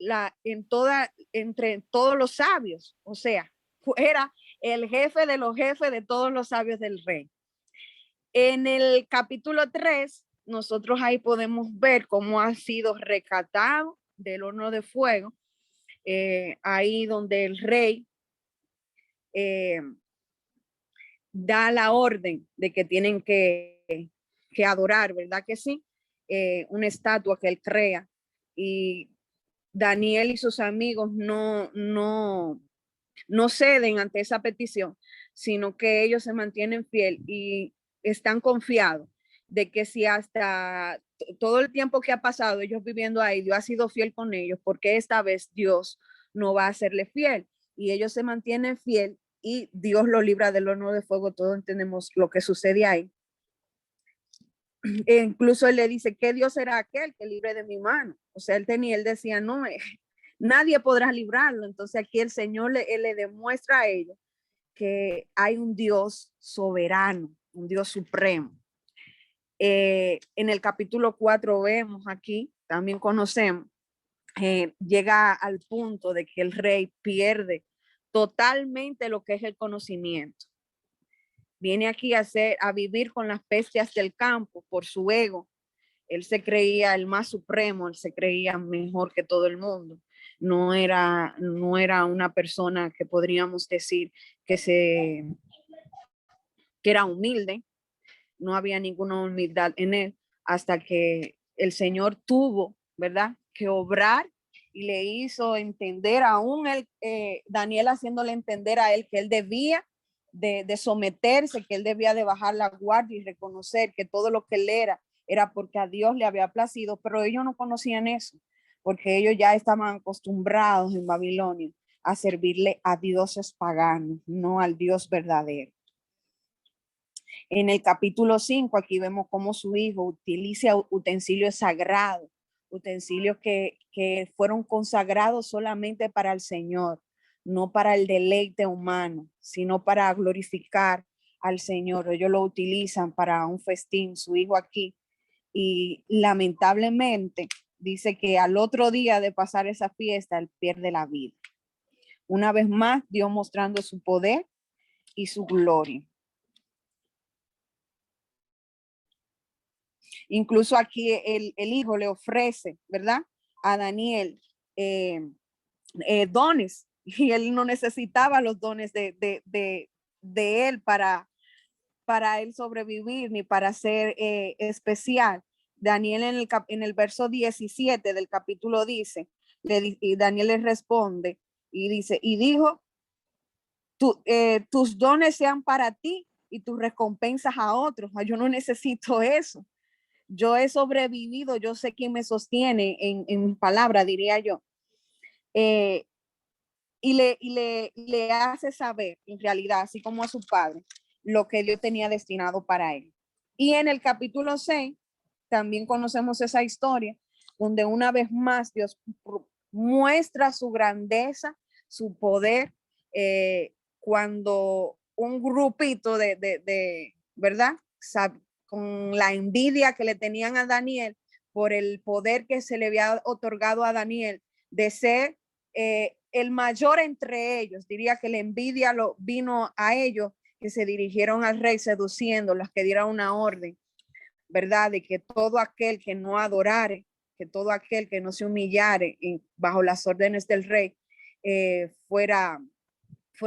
todos los sabios. O sea, era el jefe de los jefes de todos los sabios del rey. En el capítulo 3, nosotros ahí podemos ver cómo ha sido rescatado del horno de fuego, ahí donde el rey da la orden de que tienen que adorar, ¿verdad que sí? Una estatua que él crea, y Daniel y sus amigos no ceden ante esa petición, sino que ellos se mantienen fiel y están confiados de que si hasta todo el tiempo que ha pasado ellos viviendo ahí, Dios ha sido fiel con ellos, porque esta vez Dios no va a serle fiel, y ellos se mantienen fiel y Dios lo libra del horno de fuego. Todos entendemos lo que sucede ahí. E incluso él le dice, ¿qué Dios será aquel que libre de mi mano? O sea, él decía, no, nadie podrá librarlo. Entonces aquí el Señor le demuestra a ellos que hay un Dios soberano, un Dios supremo. En el capítulo 4 vemos aquí, también conocemos, llega al punto de que el rey pierde totalmente lo que es el conocimiento. Viene aquí a vivir con las bestias del campo por su ego. Él se creía el más supremo, él se creía mejor que todo el mundo. No era una persona que podríamos decir que era humilde. No había ninguna humildad en él, hasta que el Señor tuvo, ¿verdad?, que obrar, y le hizo entender aún Daniel haciéndole entender a él que él debía de someterse, que él debía de bajar la guardia y reconocer que todo lo que él era porque a Dios le había placido, pero ellos no conocían eso, porque ellos ya estaban acostumbrados en Babilonia a servirle a dioses paganos, no al Dios verdadero. En el capítulo 5, aquí vemos cómo su hijo utiliza utensilios sagrados, utensilios que fueron consagrados solamente para el Señor, no para el deleite humano, sino para glorificar al Señor. Ellos lo utilizan para un festín, su hijo aquí, y lamentablemente dice que al otro día de pasar esa fiesta, él pierde la vida. Una vez más, Dios mostrando su poder y su gloria. Incluso aquí el hijo le ofrece, ¿verdad?, a Daniel dones y él no necesitaba los dones de él para él sobrevivir ni para ser especial. Daniel en el verso 17 del capítulo dice, y Daniel le responde y dice, y dijo, tus dones sean para ti y tus recompensas a otros. Yo no necesito eso. Yo he sobrevivido, yo sé quién me sostiene en mis palabras, diría yo. Y le hace saber, en realidad, así como a su padre, lo que Dios tenía destinado para él. Y en el capítulo 6, también conocemos esa historia, donde una vez más Dios muestra su grandeza, su poder, cuando un grupito ¿verdad? Con la envidia que le tenían a Daniel por el poder que se le había otorgado a Daniel de ser el mayor entre ellos, diría que la envidia vino a ellos, que se dirigieron al rey seduciéndolos, que dieron una orden, ¿verdad? De que todo aquel que no adorare, que todo aquel que no se humillare bajo las órdenes del rey, fuera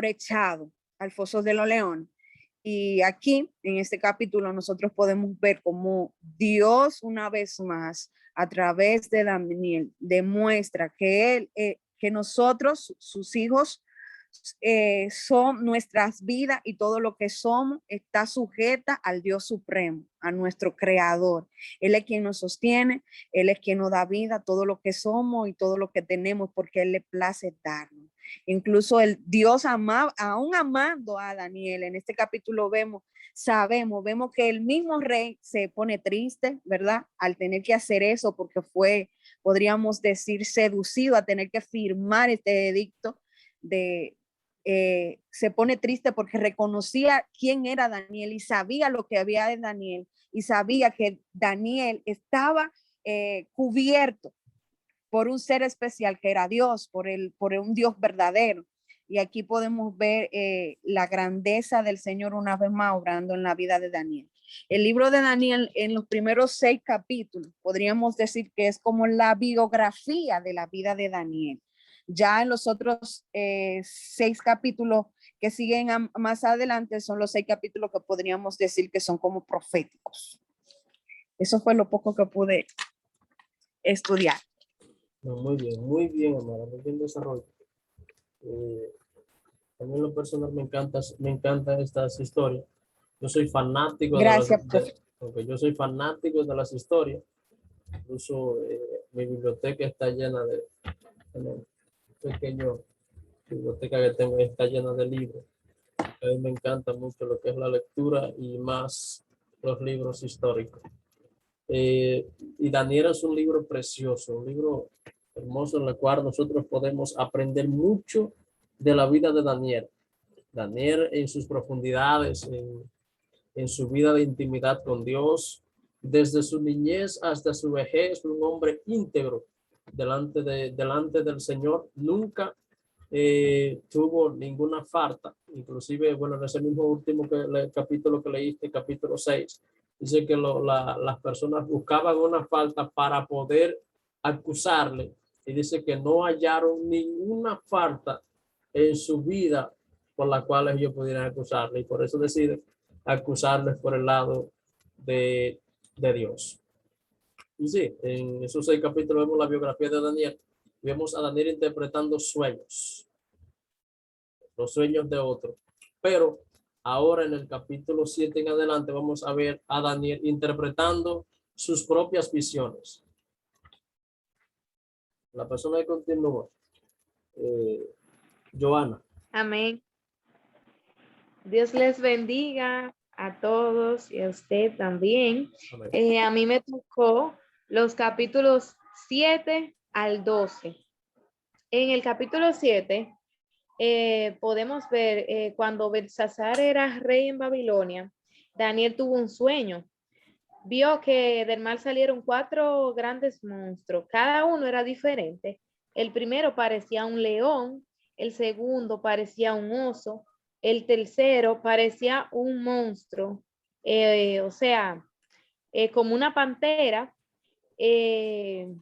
echado al foso de los leones. Y aquí, en este capítulo, nosotros podemos ver cómo Dios, una vez más, a través de Daniel, demuestra que él, que nosotros, sus hijos, son nuestras vidas, y todo lo que somos está sujeta al Dios supremo, a nuestro creador. Él es quien nos sostiene, él es quien nos da vida, todo lo que somos y todo lo que tenemos, porque él le place darnos. Incluso el Dios amaba, aún amando a Daniel, en este capítulo vemos que el mismo rey se pone triste, ¿verdad? Al tener que hacer eso, porque fue, podríamos decir, seducido a tener que firmar este edicto se pone triste porque reconocía quién era Daniel y sabía lo que había de Daniel y sabía que Daniel estaba cubierto por un ser especial que era Dios, por un Dios verdadero. Y aquí podemos ver la grandeza del Señor una vez más obrando en la vida de Daniel. El libro de Daniel, en los primeros 6 capítulos, podríamos decir que es como la biografía de la vida de Daniel. Ya en los otros 6 capítulos que siguen más adelante son los 6 capítulos que podríamos decir que son como proféticos. Eso fue lo poco que pude estudiar. No, muy bien, Amara, muy bien desarrollo. A mí en lo personal me encantan estas historias. Yo soy fanático Gracias, porque yo soy fanático de las historias. Incluso mi biblioteca está llena de, pequeño biblioteca que tengo está llena de libros. A mí me encanta mucho lo que es la lectura y más los libros históricos. Y Daniel es un libro precioso, un libro hermoso en el cual nosotros podemos aprender mucho de la vida de Daniel. Daniel en sus profundidades, en su vida de intimidad con Dios, desde su niñez hasta su vejez, un hombre íntegro delante del Señor. Nunca tuvo ninguna falta. Inclusive, bueno, en ese mismo último capítulo que leíste, capítulo 6, dice que las personas buscaban una falta para poder acusarle, y dice que no hallaron ninguna falta en su vida por la cual ellos pudieran acusarle, y por eso deciden acusarles por el lado de Dios. Y sí, en esos 6 capítulos vemos la biografía de Daniel. Vemos a Daniel interpretando sueños, los sueños de otros. Pero ahora en el capítulo 7 en adelante vamos a ver a Daniel interpretando sus propias visiones. La persona que continúa, Joana. Amén. Dios les bendiga a todos y a usted también. A mí me tocó los capítulos 7 al 12. En el capítulo 7 podemos ver cuando Belsasar era rey en Babilonia, Daniel tuvo un sueño. Vio que del mar salieron 4 grandes monstruos, cada uno era diferente. El primero parecía un león, el segundo parecía un oso, el tercero parecía un monstruo, o sea, como una pantera, y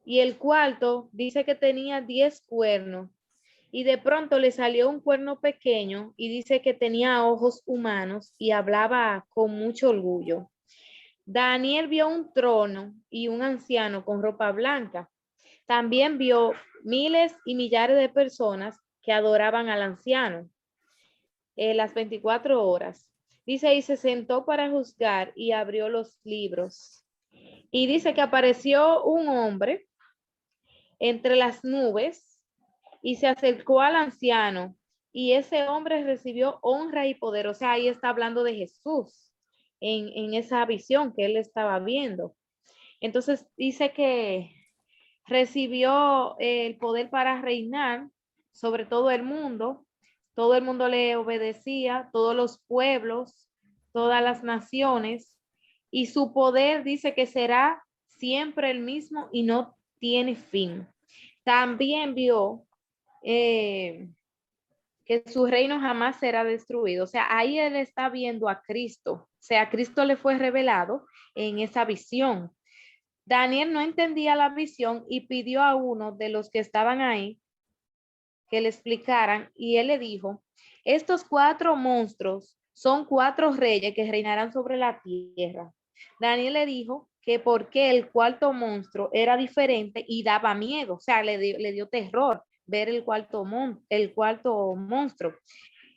el cuarto dice que tenía 10 cuernos y de pronto le salió un cuerno pequeño y dice que tenía ojos humanos y hablaba con mucho orgullo. Daniel vio un trono y un anciano con ropa blanca. También vio miles y millares de personas que adoraban al anciano las 24 horas. Dice, y se sentó para juzgar y abrió los libros. Y dice que apareció un hombre entre las nubes y se acercó al anciano. Y ese hombre recibió honra y poder. O sea, ahí está hablando de Jesús en esa visión que él estaba viendo. Entonces dice que recibió el poder para reinar sobre todo el mundo le obedecía, todos los pueblos, todas las naciones, y su poder dice que será siempre el mismo y no tiene fin. También vio que su reino jamás será destruido. O sea, ahí él está viendo a Cristo. O sea, Cristo le fue revelado en esa visión. Daniel no entendía la visión y pidió a uno de los que estaban ahí que le explicaran, y él le dijo, estos 4 monstruos son 4 reyes que reinarán sobre la tierra. Daniel le dijo que porque el cuarto monstruo era diferente y daba miedo, o sea, le dio terror ver el cuarto monstruo.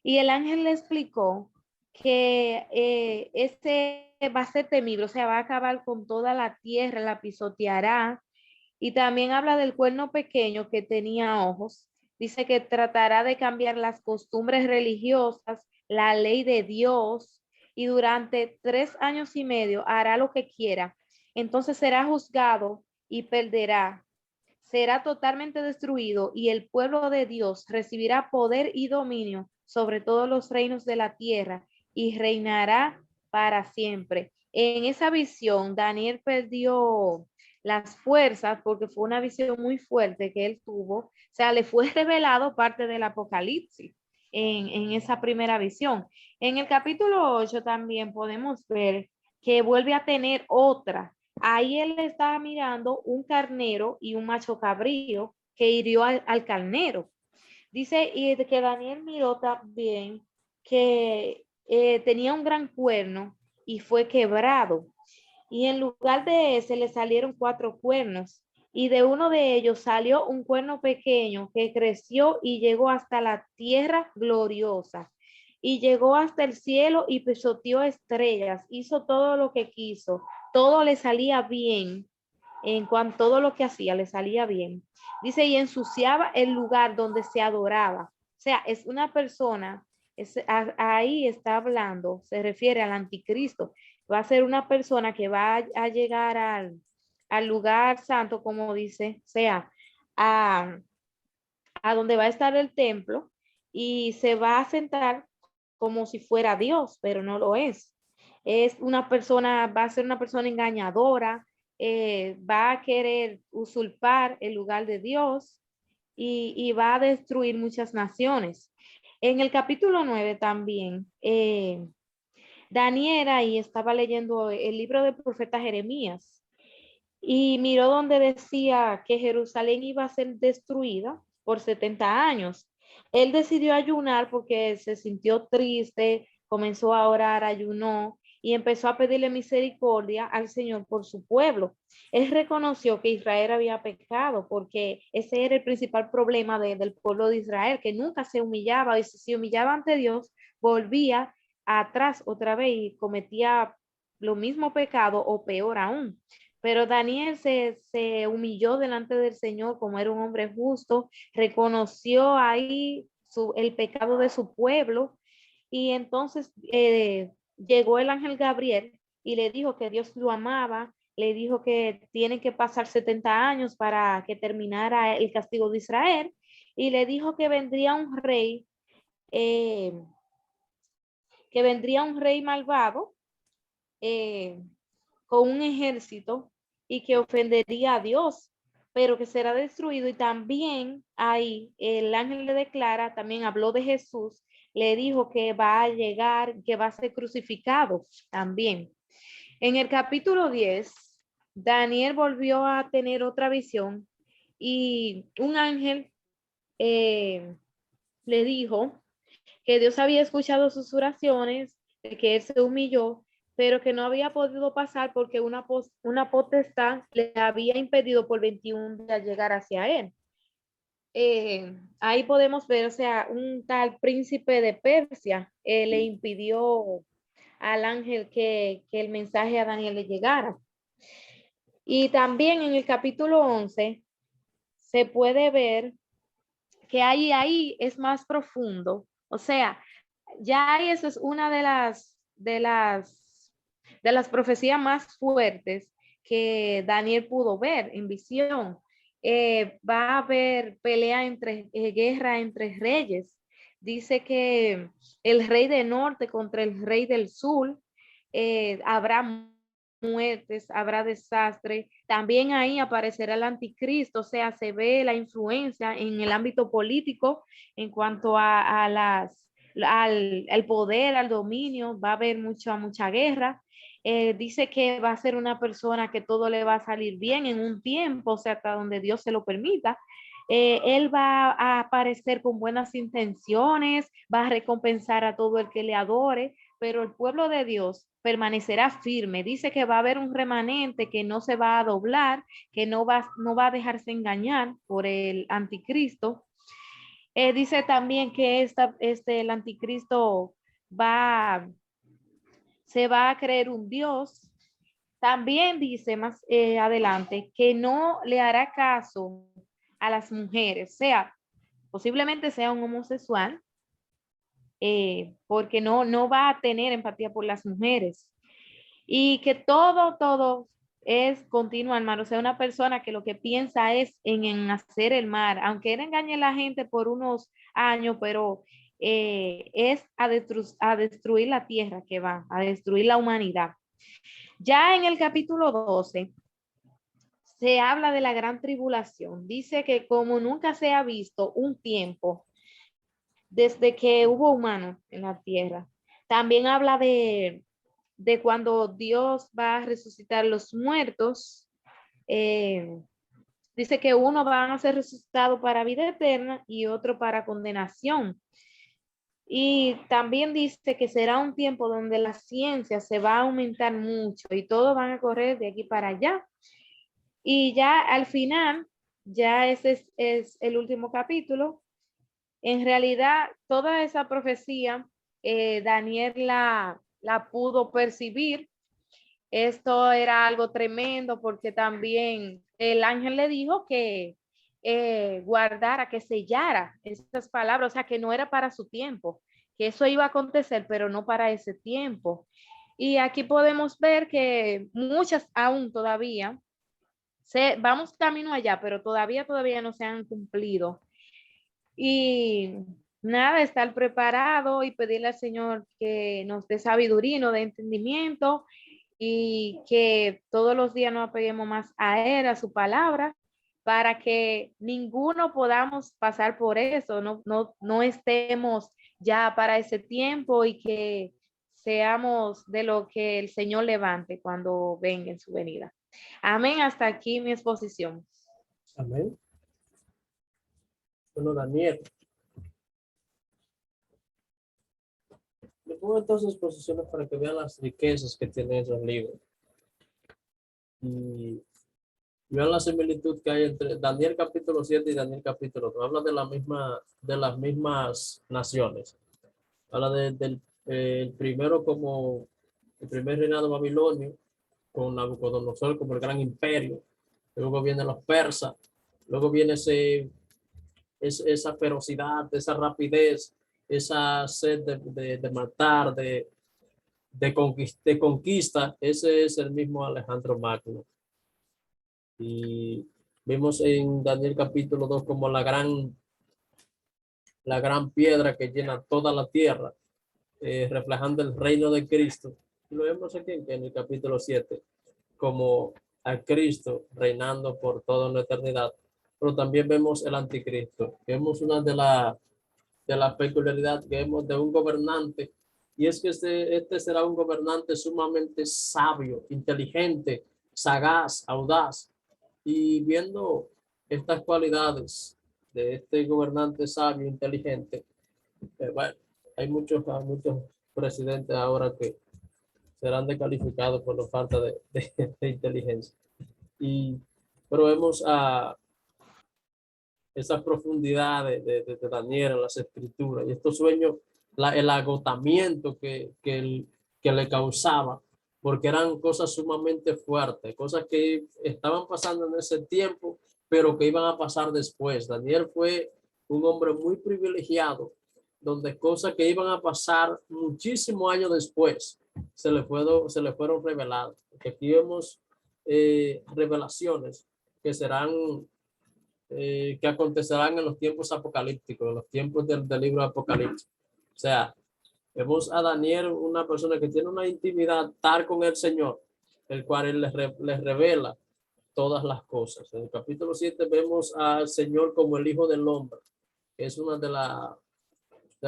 Y el ángel le explicó que este va a ser temible, o sea, va a acabar con toda la tierra, la pisoteará. Y también habla del cuerno pequeño que tenía ojos. Dice que tratará de cambiar las costumbres religiosas, la ley de Dios, y durante 3 años y medio hará lo que quiera. Entonces será juzgado y perderá. Será totalmente destruido y el pueblo de Dios recibirá poder y dominio sobre todos los reinos de la tierra y reinará para siempre. En esa visión, Daniel perdió las fuerzas porque fue una visión muy fuerte que él tuvo. O sea, le fue revelado parte del Apocalipsis en esa primera visión. En el capítulo 8 también podemos ver que vuelve a tener otra. Ahí él estaba mirando un carnero y un macho cabrío que hirió al carnero. Dice y que Daniel miró también que tenía un gran cuerno y fue quebrado. Y en lugar de ese le salieron 4 cuernos. Y de uno de ellos salió un cuerno pequeño que creció y llegó hasta la tierra gloriosa. Y llegó hasta el cielo y pisoteó estrellas. Hizo todo lo que quiso. Todo le salía bien. En cuanto a todo lo que hacía le salía bien. Dice, y ensuciaba el lugar donde se adoraba. O sea, es una persona, ahí está hablando, se refiere al anticristo. Va a ser una persona que va a llegar al lugar santo, como dice, o sea, a donde va a estar el templo y se va a sentar como si fuera Dios, pero no lo es. Es una persona, va a ser una persona engañadora, va a querer usurpar el lugar de Dios y va a destruir muchas naciones. En el capítulo 9 también, Daniel ahí estaba leyendo el libro del profeta Jeremías y miró donde decía que Jerusalén iba a ser destruida por 70 años. Él decidió ayunar porque se sintió triste, comenzó a orar, ayunó y empezó a pedirle misericordia al Señor por su pueblo. Él reconoció que Israel había pecado porque ese era el principal problema del pueblo de Israel, que nunca se humillaba y si se humillaba ante Dios, volvía atrás otra vez y cometía lo mismo pecado o peor aún. Pero Daniel se humilló delante del Señor como era un hombre justo, reconoció ahí el pecado de su pueblo y entonces llegó el ángel Gabriel y le dijo que Dios lo amaba, le dijo que tienen que pasar 70 años para que terminara el castigo de Israel y le dijo que vendría un rey malvado con un ejército y que ofendería a Dios, pero que será destruido. Y también ahí el ángel le declara, también habló de Jesús, le dijo que va a llegar, que va a ser crucificado también. En el capítulo 10, Daniel volvió a tener otra visión y un ángel le dijo que Dios había escuchado sus oraciones, de que él se humilló, pero que no había podido pasar porque una potestad le había impedido por 21 días llegar hacia él. Ahí podemos ver, o sea, un tal príncipe de Persia le impidió al ángel que el mensaje a Daniel le llegara. Y también en el capítulo 11 se puede ver que ahí es más profundo. O sea, ya ahí esa es una de las profecías más fuertes que Daniel pudo ver en visión. Va a haber pelea guerra entre reyes. Dice que el rey del norte contra el rey del sur, habrá muertes, habrá desastre. También ahí aparecerá el anticristo, o sea, se ve la influencia en el ámbito político en cuanto al poder, al dominio. Va a haber mucha guerra. Dice que va a ser una persona que todo le va a salir bien en un tiempo, o sea, hasta donde Dios se lo permita. Él va a aparecer con buenas intenciones, va a recompensar a todo el que le adore, pero el pueblo de Dios permanecerá firme. Dice que va a haber un remanente que no se va a doblar, que no va a dejarse engañar por el anticristo. Dice también que el anticristo se va a creer un Dios. También dice más adelante que no le hará caso a las mujeres, posiblemente sea un homosexual, porque no va a tener empatía por las mujeres. Y que todo es continuo, hermano. O sea, una persona que lo que piensa es en hacer el mal, aunque él engañe a la gente por unos años, pero es a destruir la tierra que va, a destruir la humanidad. Ya en el capítulo 12 se habla de la gran tribulación. Dice que como nunca se ha visto un tiempo desde que hubo humanos en la tierra. También habla de cuando Dios va a resucitar los muertos. Dice que uno va a ser resucitado para vida eterna y otro para condenación. Y también dice que será un tiempo donde la ciencia se va a aumentar mucho y todos van a correr de aquí para allá. Y ya al final, ya ese es el último capítulo. En realidad, toda esa profecía, Daniel la pudo percibir. Esto era algo tremendo porque también el ángel le dijo que guardara, que sellara esas palabras, o sea, que no era para su tiempo, que eso iba a acontecer, pero no para ese tiempo. Y aquí podemos ver que muchas aún todavía, vamos camino allá, pero todavía no se han cumplido. Y nada, estar preparado y pedirle al Señor que nos dé sabiduría y nos dé entendimiento y que todos los días nos apeguemos más a Él, a su palabra, para que ninguno podamos pasar por eso, no estemos ya para ese tiempo y que seamos de lo que el Señor levante cuando venga en su venida. Amén. Hasta aquí mi exposición. Amén. Bueno, Daniel. Le pongo entonces exposiciones para que vean las riquezas que tiene esos libros. Y vean la similitud que hay entre Daniel capítulo 7 y Daniel capítulo 2. Habla de las mismas naciones. Habla del el primero como el primer reinado babilonio, con Nabucodonosor como el gran imperio. Luego vienen los persas. Luego viene esa ferocidad, esa rapidez, esa sed de matar, de conquista. Ese es el mismo Alejandro Magno. Y vimos en Daniel capítulo 2 como la gran piedra que llena toda la tierra, reflejando el reino de Cristo. Y lo vemos aquí en el capítulo 7 como a Cristo reinando por toda una eternidad. Pero también vemos el anticristo. Vemos una de las peculiaridades que vemos de un gobernante, y es que este será un gobernante sumamente sabio, inteligente, sagaz, audaz. Y viendo estas cualidades de este gobernante sabio, inteligente, Bueno, hay muchos presidentes ahora que serán descalificados por la falta de inteligencia. Pero vemos a esas profundidades de Daniel en las escrituras y estos sueños, el agotamiento que le causaba, porque eran cosas sumamente fuertes, cosas que estaban pasando en ese tiempo, pero que iban a pasar después. Daniel fue un hombre muy privilegiado, donde cosas que iban a pasar muchísimos años después se le fueron reveladas. Porque aquí vemos revelaciones que serán que acontecerán en los tiempos apocalípticos, en los tiempos del libro de Apocalipsis. O sea, vemos a Daniel, una persona que tiene una intimidad tal con el Señor, el cual él les revela todas las cosas. En el capítulo 7 vemos al Señor como el Hijo del Hombre, que es una de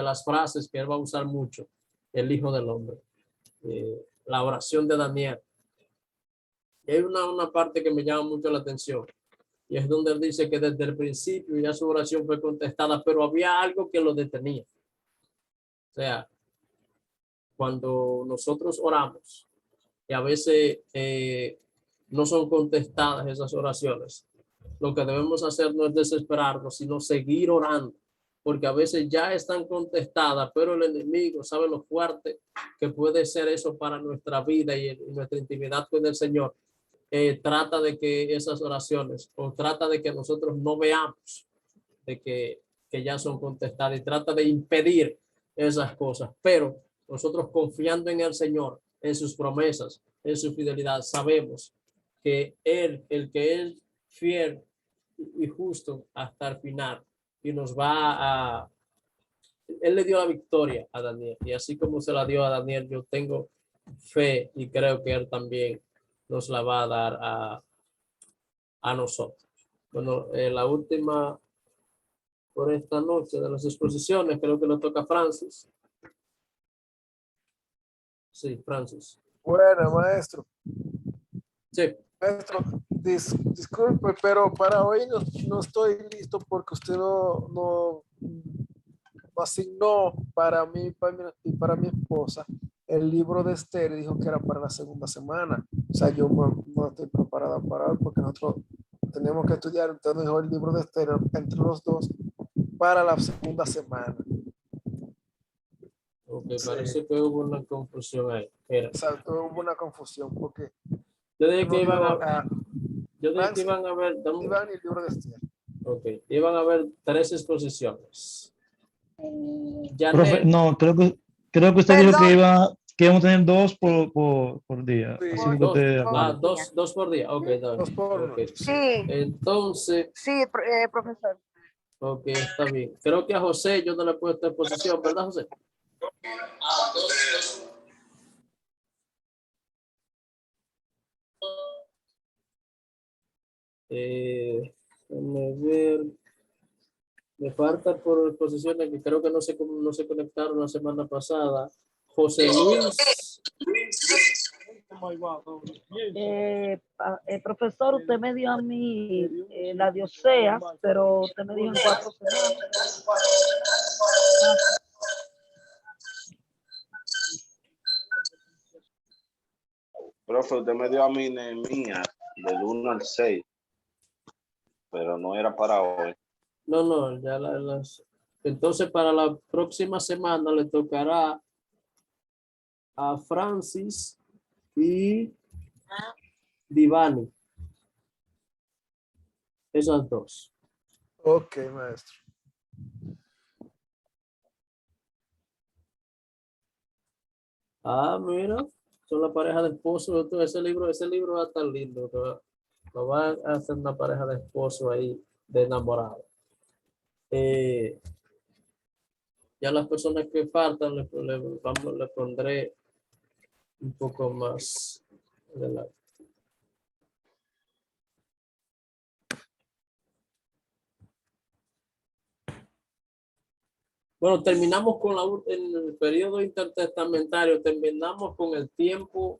las frases que él va a usar mucho, el Hijo del Hombre. La oración de Daniel. Y hay una parte que me llama mucho la atención, y es donde él dice que desde el principio ya su oración fue contestada, pero había algo que lo detenía. O sea, cuando nosotros oramos y a veces no son contestadas esas oraciones, lo que debemos hacer no es desesperarnos, sino seguir orando, porque a veces ya están contestadas, pero el enemigo sabe lo fuerte que puede ser eso para nuestra vida y nuestra intimidad con el Señor. Trata de que esas oraciones, o trata de que nosotros no veamos de que ya son contestadas, y trata de impedir esas cosas, pero nosotros confiando en el Señor, en sus promesas, en su fidelidad, sabemos que Él, el que es fiel y justo hasta el final, y nos va a... Él le dio la victoria a Daniel, y así como se la dio a Daniel, yo tengo fe y creo que Él también nos la va a dar a nosotros. Bueno, la última por esta noche de las exposiciones, creo que le toca a Francis. Sí, Francis. Bueno, maestro. Sí. Maestro, disculpe, pero para hoy no estoy listo porque usted no asignó para mí y para mi esposa el libro de Esther, y dijo que era para la segunda semana. O sea, yo no estoy preparada para hoy porque nosotros tenemos que estudiar. Entonces dijo el libro de Esther entre los dos para la segunda semana. Ok, Sí. parece que hubo una confusión ahí. Mira, Exacto, hubo una confusión porque yo dije que iban a ver, Iván y el libro de Esther. ok, iban a haber 3 exposiciones. Profe, no, creo que usted dijo que íbamos a tener 2 por día. Sí. Así que usted Dos por día. Ok, Dos por ok. Sí, Entonces, sí, profesor. ok, está bien. Creo que a José yo no le he puesto exposición, ¿verdad, José? Déjame ver. Me falta por exposiciones que creo que no se conectaron la semana pasada. José Luis. Profesor, usted me dio a mí la de Oseas, pero usted me dijo en 4 semanas. Profe, usted me dio a mí Nehemías del 1 al 6, pero no era para hoy. No, ya entonces para la próxima semana le tocará a Francis y Divani. Esas 2. Ok, maestro. Mira, son la pareja de esposos. Ese libro va a estar lindo. Lo va a hacer una pareja de esposos ahí, de enamorados. Ya las personas que faltan le pondré un poco más adelante. Bueno, terminamos en el periodo intertestamentario, terminamos con el tiempo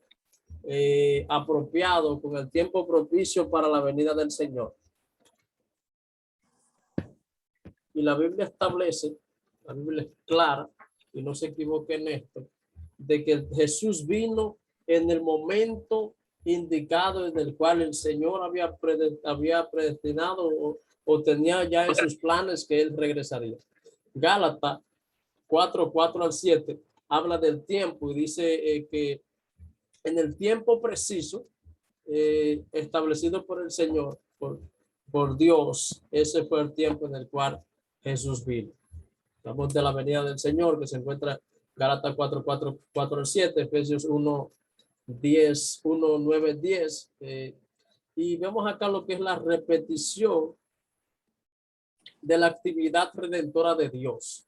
apropiado, con el tiempo propicio para la venida del Señor. Y la Biblia establece, La Biblia es clara y no se equivoque en esto, de que Jesús vino en el momento indicado en el cual el Señor había predestinado o tenía ya en sus planes que él regresaría. Gálatas 4 al 7 habla del tiempo y dice que en el tiempo preciso establecido por el Señor, por Dios, ese fue el tiempo en el cual Jesús vino. Hablamos de la venida del Señor que se encuentra Gálatas 4 al 7, Efesios 1, 9, 10. Y vemos acá lo que es la repetición de la actividad redentora de Dios.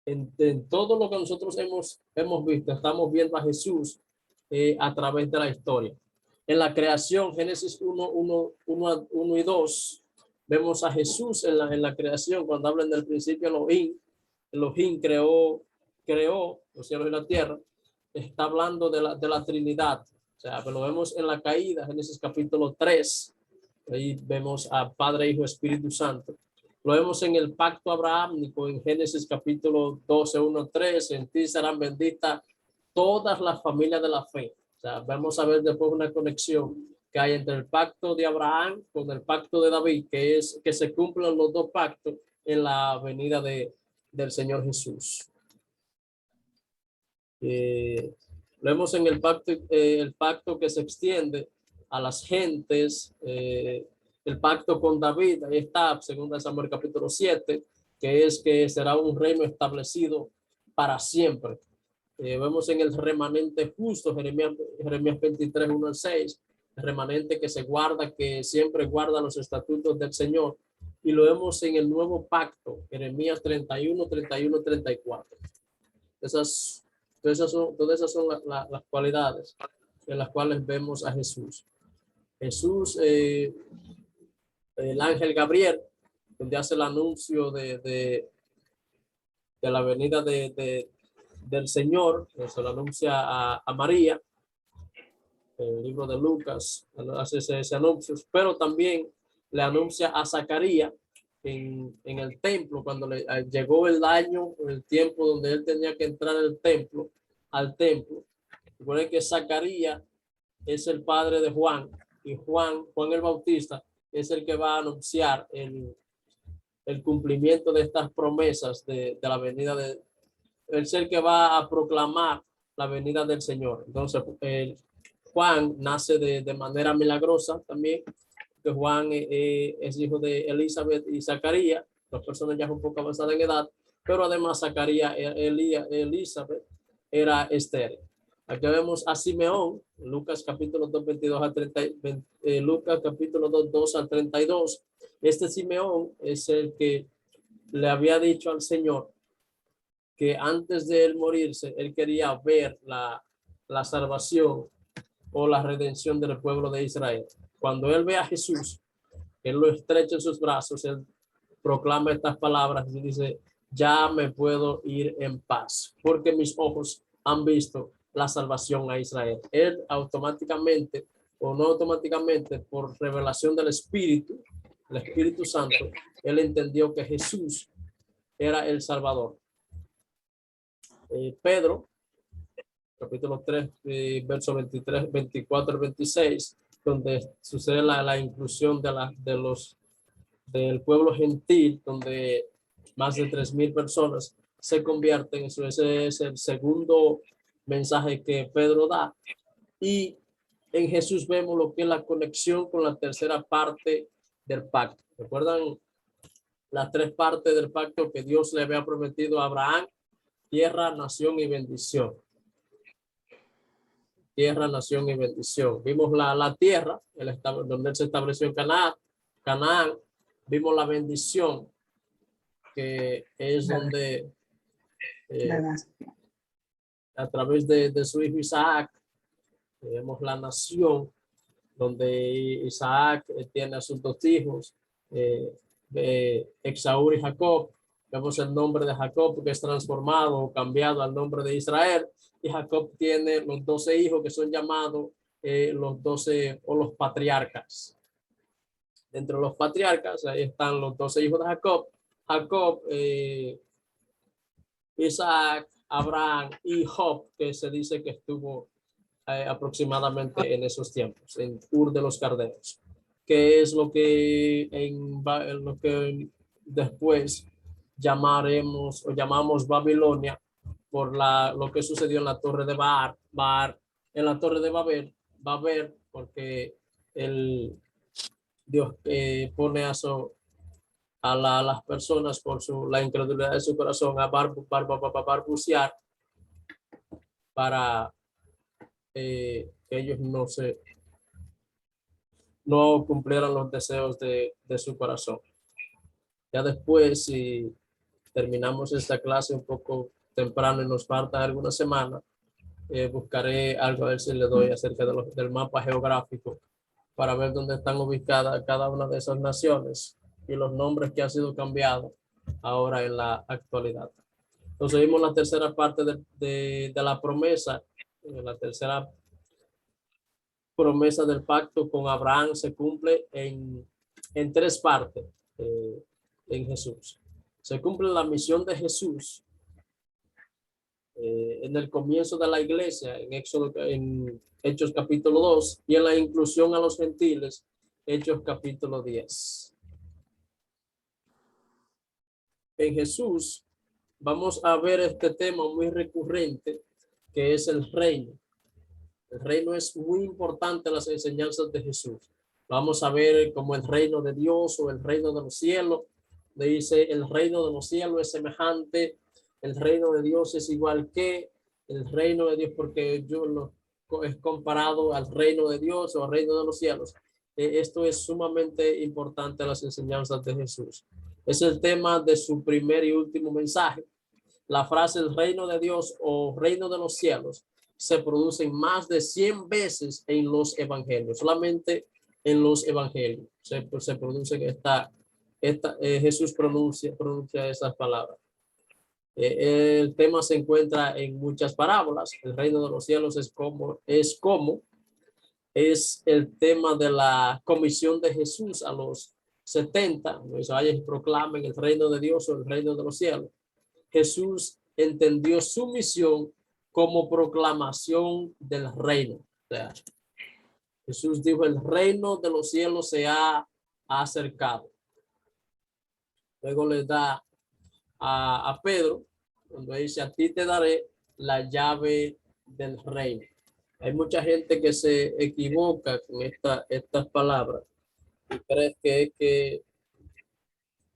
En todo lo que nosotros hemos visto, estamos viendo a Jesús a través de la historia. En la creación, Génesis 1 y 2, vemos a Jesús en la creación, cuando hablan del principio Elohim creó los cielos y la tierra. Está hablando de la Trinidad. O sea, lo vemos en la caída, Génesis capítulo 3. Ahí vemos a Padre, Hijo, Espíritu Santo. Lo vemos en el pacto abrahámico, en Génesis capítulo 12, 1-3. En ti serán benditas todas las familias de la fe. O sea, vamos a ver después una conexión que hay entre el pacto de Abraham con el pacto de David, que se cumplen los dos pactos en la venida del Señor Jesús. Vemos en el pacto que se extiende a las gentes, el pacto con David, ahí está, 2 Samuel capítulo 7, que será un reino establecido para siempre. Vemos en el remanente justo, Jeremías 23, 1 al 6, el remanente que se guarda, que siempre guarda los estatutos del Señor. Y lo vemos en el nuevo pacto, Jeremías 31, 34. Todas esas son las cualidades en las cuales vemos a Jesús. Jesús, el ángel Gabriel, donde hace el anuncio de la venida del Señor, se lo anuncia a María, el libro de Lucas, hace ese anuncio, pero también le anuncia a Zacarías en el templo, cuando llegó el tiempo donde él tenía que entrar al templo. Recuerden que Zacarías es el padre de Juan, y Juan el Bautista es el que va a anunciar el cumplimiento de estas promesas de la venida es el que va a proclamar la venida del Señor. Entonces, Juan nace de manera milagrosa también, que Juan es hijo de Elizabeth y Zacarías, dos personas ya un poco avanzadas en edad, pero además Zacarías, Elizabeth era estéril. Aquí vemos a Simeón, Lucas capítulo 2, 22 a 30, Lucas capítulo 2, 2 al 32. Este Simeón es el que le había dicho al Señor que antes de él morirse, él quería ver la salvación o la redención del pueblo de Israel. Cuando él ve a Jesús, él lo estrecha en sus brazos, él proclama estas palabras y dice: ya me puedo ir en paz, porque mis ojos han visto la salvación a Israel. Él automáticamente, o no automáticamente, por revelación del Espíritu, el Espíritu Santo, él entendió que Jesús era el Salvador. Pedro, capítulo 3, verso 23, 24 al 26, donde sucede la inclusión del pueblo gentil, donde más de 3,000 personas se convierten. Ese es el segundo mensaje que Pedro da. Y en Jesús vemos lo que es la conexión con la tercera parte del pacto. ¿Recuerdan las tres partes del pacto que Dios le había prometido a Abraham? Tierra, nación y bendición. Tierra, nación y bendición. Vimos la tierra, donde él se estableció en Canaán. Vimos la bendición, que es donde a través de su hijo Isaac, vemos la nación, donde Isaac tiene a sus dos hijos, Esaú y Jacob. Vemos el nombre de Jacob, que es transformado o cambiado al nombre de Israel. Y Jacob tiene los 12 hijos que son llamados los 12 o los patriarcas. Entre los patriarcas, ahí están los 12 hijos de Jacob. Jacob, Isaac, Abraham y Job, que se dice que estuvo aproximadamente en esos tiempos, en Ur de los Caldeos, que es lo que, en lo que después llamaremos o llamamos Babilonia por lo que sucedió en la torre de en la torre de Babel, porque Dios pone a las personas por la incredulidad de su corazón a barbucear para que ellos no cumplieran los deseos de su corazón. Ya después, si terminamos esta clase un poco temprano y nos falta alguna semana, buscaré algo a ver si le doy acerca del mapa geográfico para ver dónde están ubicadas cada una de esas naciones y los nombres que han sido cambiados ahora en la actualidad. Entonces vimos la tercera parte de la promesa. La tercera promesa del pacto con Abraham se cumple en tres partes en Jesús. Se cumple la misión de Jesús en el comienzo de la iglesia, en Hechos capítulo 2, y en la inclusión a los gentiles, Hechos capítulo 10. En Jesús vamos a ver este tema muy recurrente, que es el reino. El reino es muy importante en las enseñanzas de Jesús. Vamos a ver como el reino de Dios o el reino de los cielos. Dice, el reino de los cielos es semejante, el reino de Dios es igual que el reino de Dios, porque es comparado al reino de Dios o al reino de los cielos. Esto es sumamente importante en las enseñanzas de Jesús. Es el tema de su primer y último mensaje. La frase el reino de Dios o reino de los cielos se produce más de 100 veces en los evangelios, solamente en los evangelios se produce Jesús pronuncia esas palabras. El tema se encuentra en muchas parábolas. El reino de los cielos es el tema de la comisión de Jesús a los 70. Vayan y proclamen el reino de Dios o el reino de los cielos. Jesús entendió su misión como proclamación del reino. O sea, Jesús dijo, el reino de los cielos se ha acercado. Luego le da a Pedro, cuando dice, a ti te daré la llave del reino. Hay mucha gente que se equivoca con estas palabras y cree que es que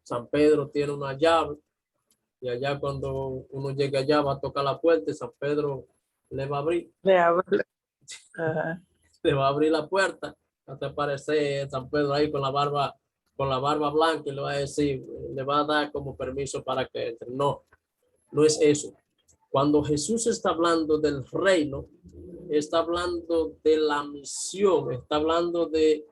San Pedro tiene una llave y allá cuando uno llega allá va a tocar la puerta y San Pedro le va a abrir. Le va a abrir la puerta. Hasta aparece San Pedro ahí con la barba blanca y le va a decir, le va a dar como permiso para que entre. No es eso. Cuando Jesús está hablando del reino, está hablando de la misión, está hablando de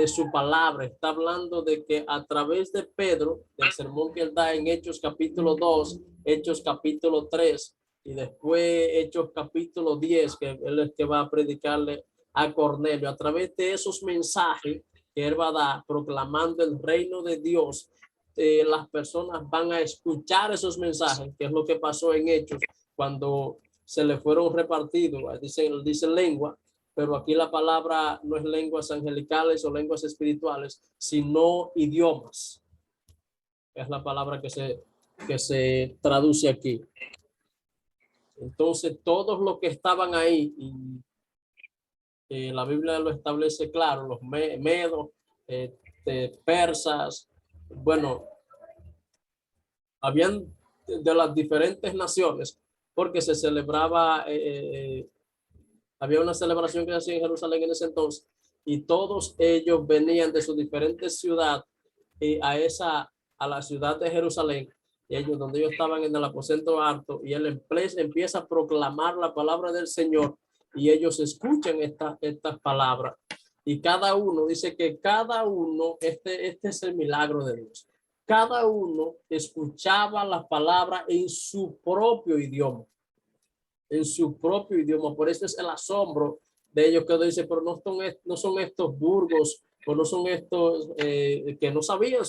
su palabra, está hablando de que a través de Pedro, del sermón que él da en Hechos capítulo 2, Hechos capítulo 3 y después Hechos capítulo 10, que él es que va a predicarle a Cornelio, a través de esos mensajes que él va a dar proclamando el reino de Dios, las personas van a escuchar esos mensajes, que es lo que pasó en Hechos cuando se le fueron repartidos, dice lengua, pero aquí la palabra no es lenguas angelicales o lenguas espirituales, sino idiomas. Es la palabra que se traduce aquí. Entonces, todos los que estaban ahí, y la Biblia lo establece claro, los medos, persas, bueno, habían de las diferentes naciones, porque se celebraba, había una celebración que se hacía en Jerusalén en ese entonces, y todos ellos venían de sus diferentes ciudades a la ciudad de Jerusalén, y ellos donde ellos estaban en el aposento alto, y él empieza a proclamar la palabra del Señor, y ellos escuchan estas palabras, y cada uno, dice que cada uno, este es el milagro de Dios, cada uno escuchaba las palabras en su propio idioma. Por eso es el asombro de ellos que dice, pero no son estos burgos, o no son estos que no sabían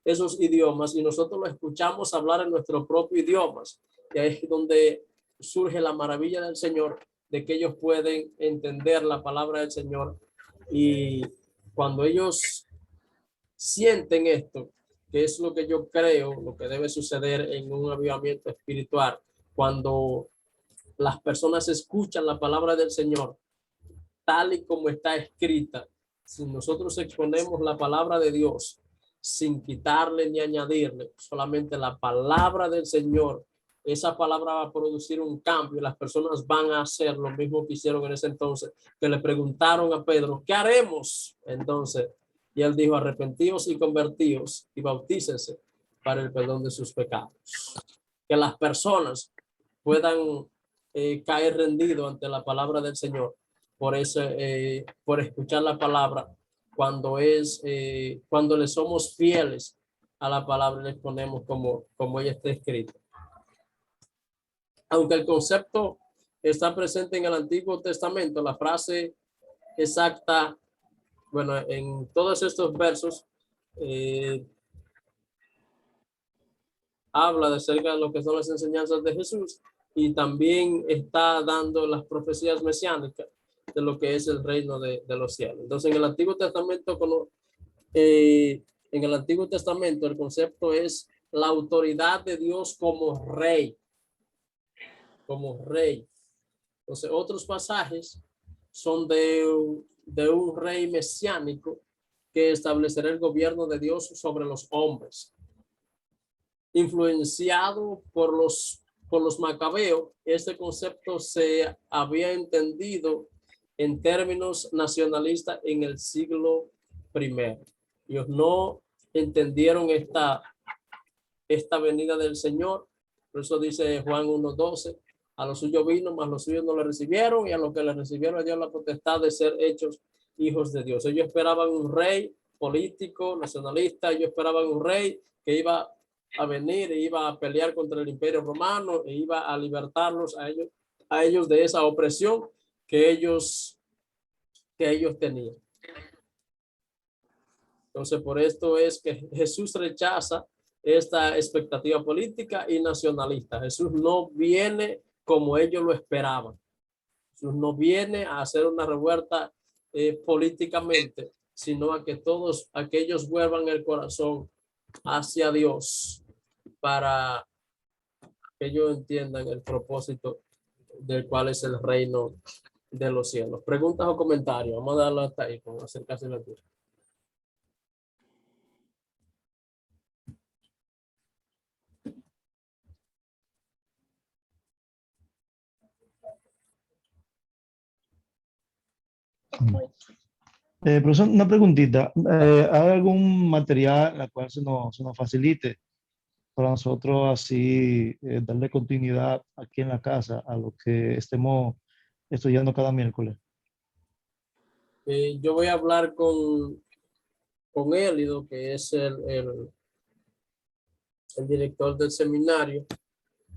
esos idiomas y nosotros lo escuchamos hablar en nuestro propio idiomas. Y ahí es donde surge la maravilla del Señor, de que ellos pueden entender la palabra del Señor. Y cuando ellos sienten esto, que es lo que yo creo, lo que debe suceder en un avivamiento espiritual, cuando las personas escuchan la palabra del Señor, tal y como está escrita, si nosotros exponemos la palabra de Dios, sin quitarle ni añadirle, solamente la palabra del Señor, esa palabra va a producir un cambio. Las personas van a hacer lo mismo que hicieron en ese entonces, que le preguntaron a Pedro, ¿qué haremos? Entonces, y él dijo, arrepentíos y convertíos y bautícense para el perdón de sus pecados. Que las personas puedan caer rendido ante la palabra del Señor por escuchar la palabra, cuando le somos fieles a la palabra, le ponemos como ella está escrita. Aunque el concepto está presente en el Antiguo Testamento, la frase exacta, bueno, en todos estos versos habla de acerca de lo que son las enseñanzas de Jesús, y también está dando las profecías mesiánicas de lo que es el reino de los cielos. Entonces, en el Antiguo Testamento, el concepto es la autoridad de Dios como rey. Como rey. Entonces, otros pasajes son de un rey mesiánico que establecerá el gobierno de Dios sobre los hombres. Influenciado por los macabeos, este concepto se había entendido en términos nacionalistas en el siglo I. Ellos no entendieron esta venida del Señor. Por eso dice Juan 1:12, a los suyos vino, mas los suyos no le recibieron, y a los que le recibieron dio la potestad de ser hechos hijos de Dios. Ellos esperaban un rey político, nacionalista. Ellos esperaban un rey que iba a venir e iba a pelear contra el Imperio Romano e iba a libertarlos a ellos de esa opresión que ellos tenían. Entonces, por esto es que Jesús rechaza esta expectativa política y nacionalista. Jesús no viene como ellos lo esperaban. Jesús no viene a hacer una revuelta políticamente, sino a que todos aquellos vuelvan el corazón hacia Dios para que ellos entiendan el propósito del cual es el reino de los cielos. ¿Preguntas o comentarios? Vamos a darlo hasta ahí, con acercarse a la tierra. Profesor, una preguntita. ¿Hay algún material en la cual se nos facilite para nosotros así darle continuidad aquí en la casa a lo que estemos estudiando cada miércoles? Yo voy a hablar con Élido, que es el director del seminario,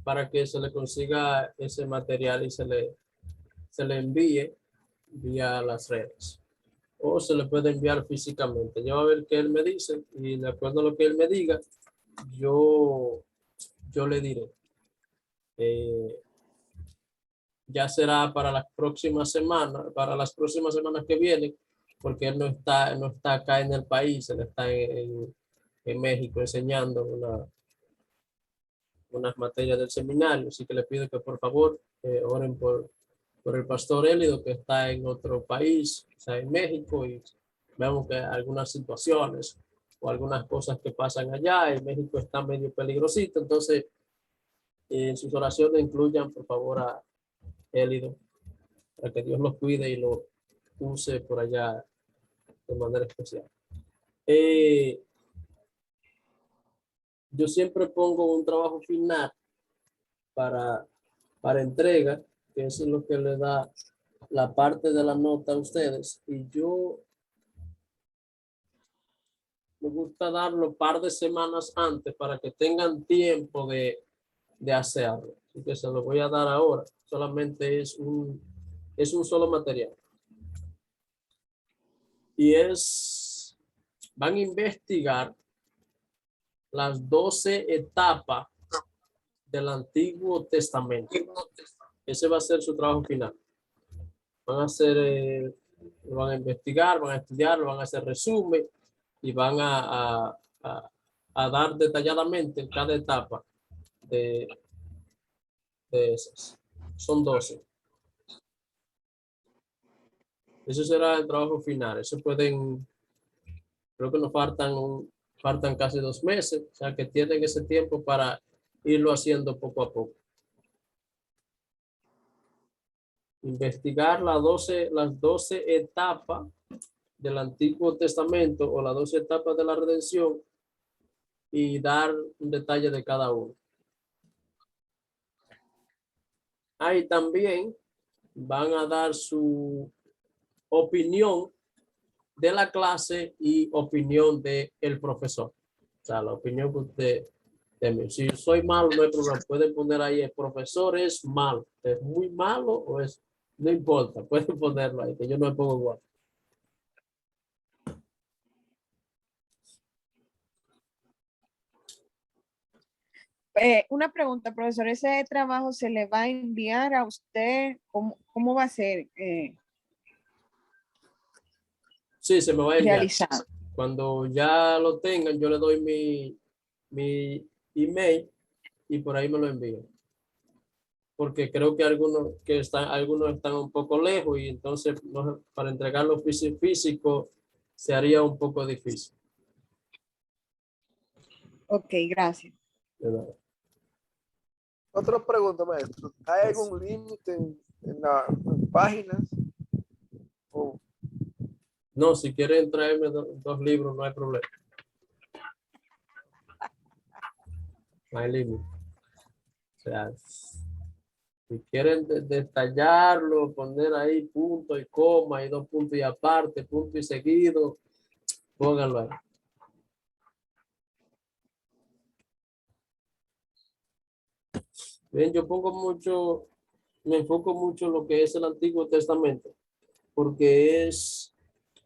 para que se le consiga ese material y se le envíe vía las redes, o se le puede enviar físicamente. Yo voy a ver qué él me dice, y de acuerdo a lo que él me diga, yo le diré. Ya será para las próximas semanas que vienen, porque él no está acá en el país, él está en México enseñando unas materias del seminario. Así que le pido que por favor oren por el pastor Élido, que está en otro país, está en México, y vemos que algunas situaciones o algunas cosas que pasan allá en México está medio peligrosito. Entonces, en sus oraciones incluyan por favor a Élido, para que Dios los cuide y lo use por allá de manera especial. Yo siempre pongo un trabajo final para entrega, que eso es lo que le da la parte de la nota a ustedes, y yo me gusta darlo un par de semanas antes para que tengan tiempo de hacerlo. Así que se lo voy a dar ahora. Solamente es un solo material. Y van a investigar las 12 etapas del Antiguo Testamento. Ese va a ser su trabajo final. Van a hacer, van a investigar, van a estudiar, van a hacer resumen y van a dar detalladamente cada etapa de esas. Son 12. Eso será el trabajo final. Eso pueden, creo que nos faltan casi 2 meses, o sea que tienen ese tiempo para irlo haciendo poco a poco. Investigar las 12 etapas del Antiguo Testamento o las 12 etapas de la redención y dar un detalle de cada uno. Ahí también van a dar su opinión de la clase y opinión del profesor. O sea, la opinión que usted deme. Si soy malo, no hay problema. Pueden poner ahí, el profesor es malo. ¿Es muy malo o es? No importa, pueden ponerlo ahí, que yo no me pongo igual. Una pregunta, profesor, ¿ese trabajo se le va a enviar a usted? ¿Cómo va a ser Sí, se me va a enviar. realizado? Cuando ya lo tengan, yo le doy mi email y por ahí me lo envían. Porque creo que algunos están un poco lejos y entonces para entregarlo físico se haría un poco difícil. Ok, gracias. De verdad. Otra pregunta, maestro. ¿Hay algún límite en las páginas? ¿O No, si quieren traerme 2 libros, no hay problema. No hay límite. O sea, si quieren detallarlo, poner ahí punto y coma y 2 puntos y aparte, punto y seguido, pónganlo ahí. Bien, me enfoco mucho en lo que es el Antiguo Testamento, porque es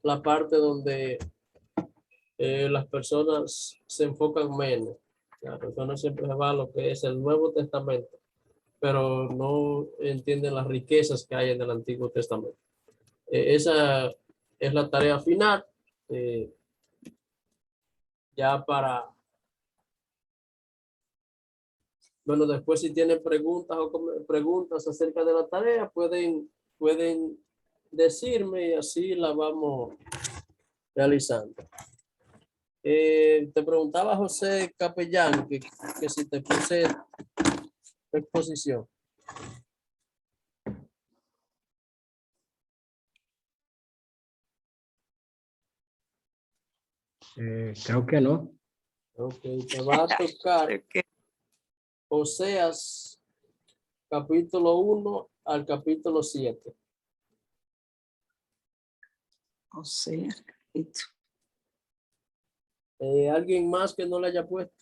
la parte donde las personas se enfocan menos. La persona siempre se va a lo que es el Nuevo Testamento, pero no entienden las riquezas que hay en el Antiguo Testamento. Esa es la tarea final. Ya para... Bueno, después si tienen preguntas o preguntas acerca de la tarea, pueden decirme y así la vamos realizando. Te preguntaba José Capellán que si te puse exposición. Creo que no. Ok, te va a tocar Oseas capítulo 1 al capítulo 7. O sea, esto. ¿Alguien más que no le haya puesto?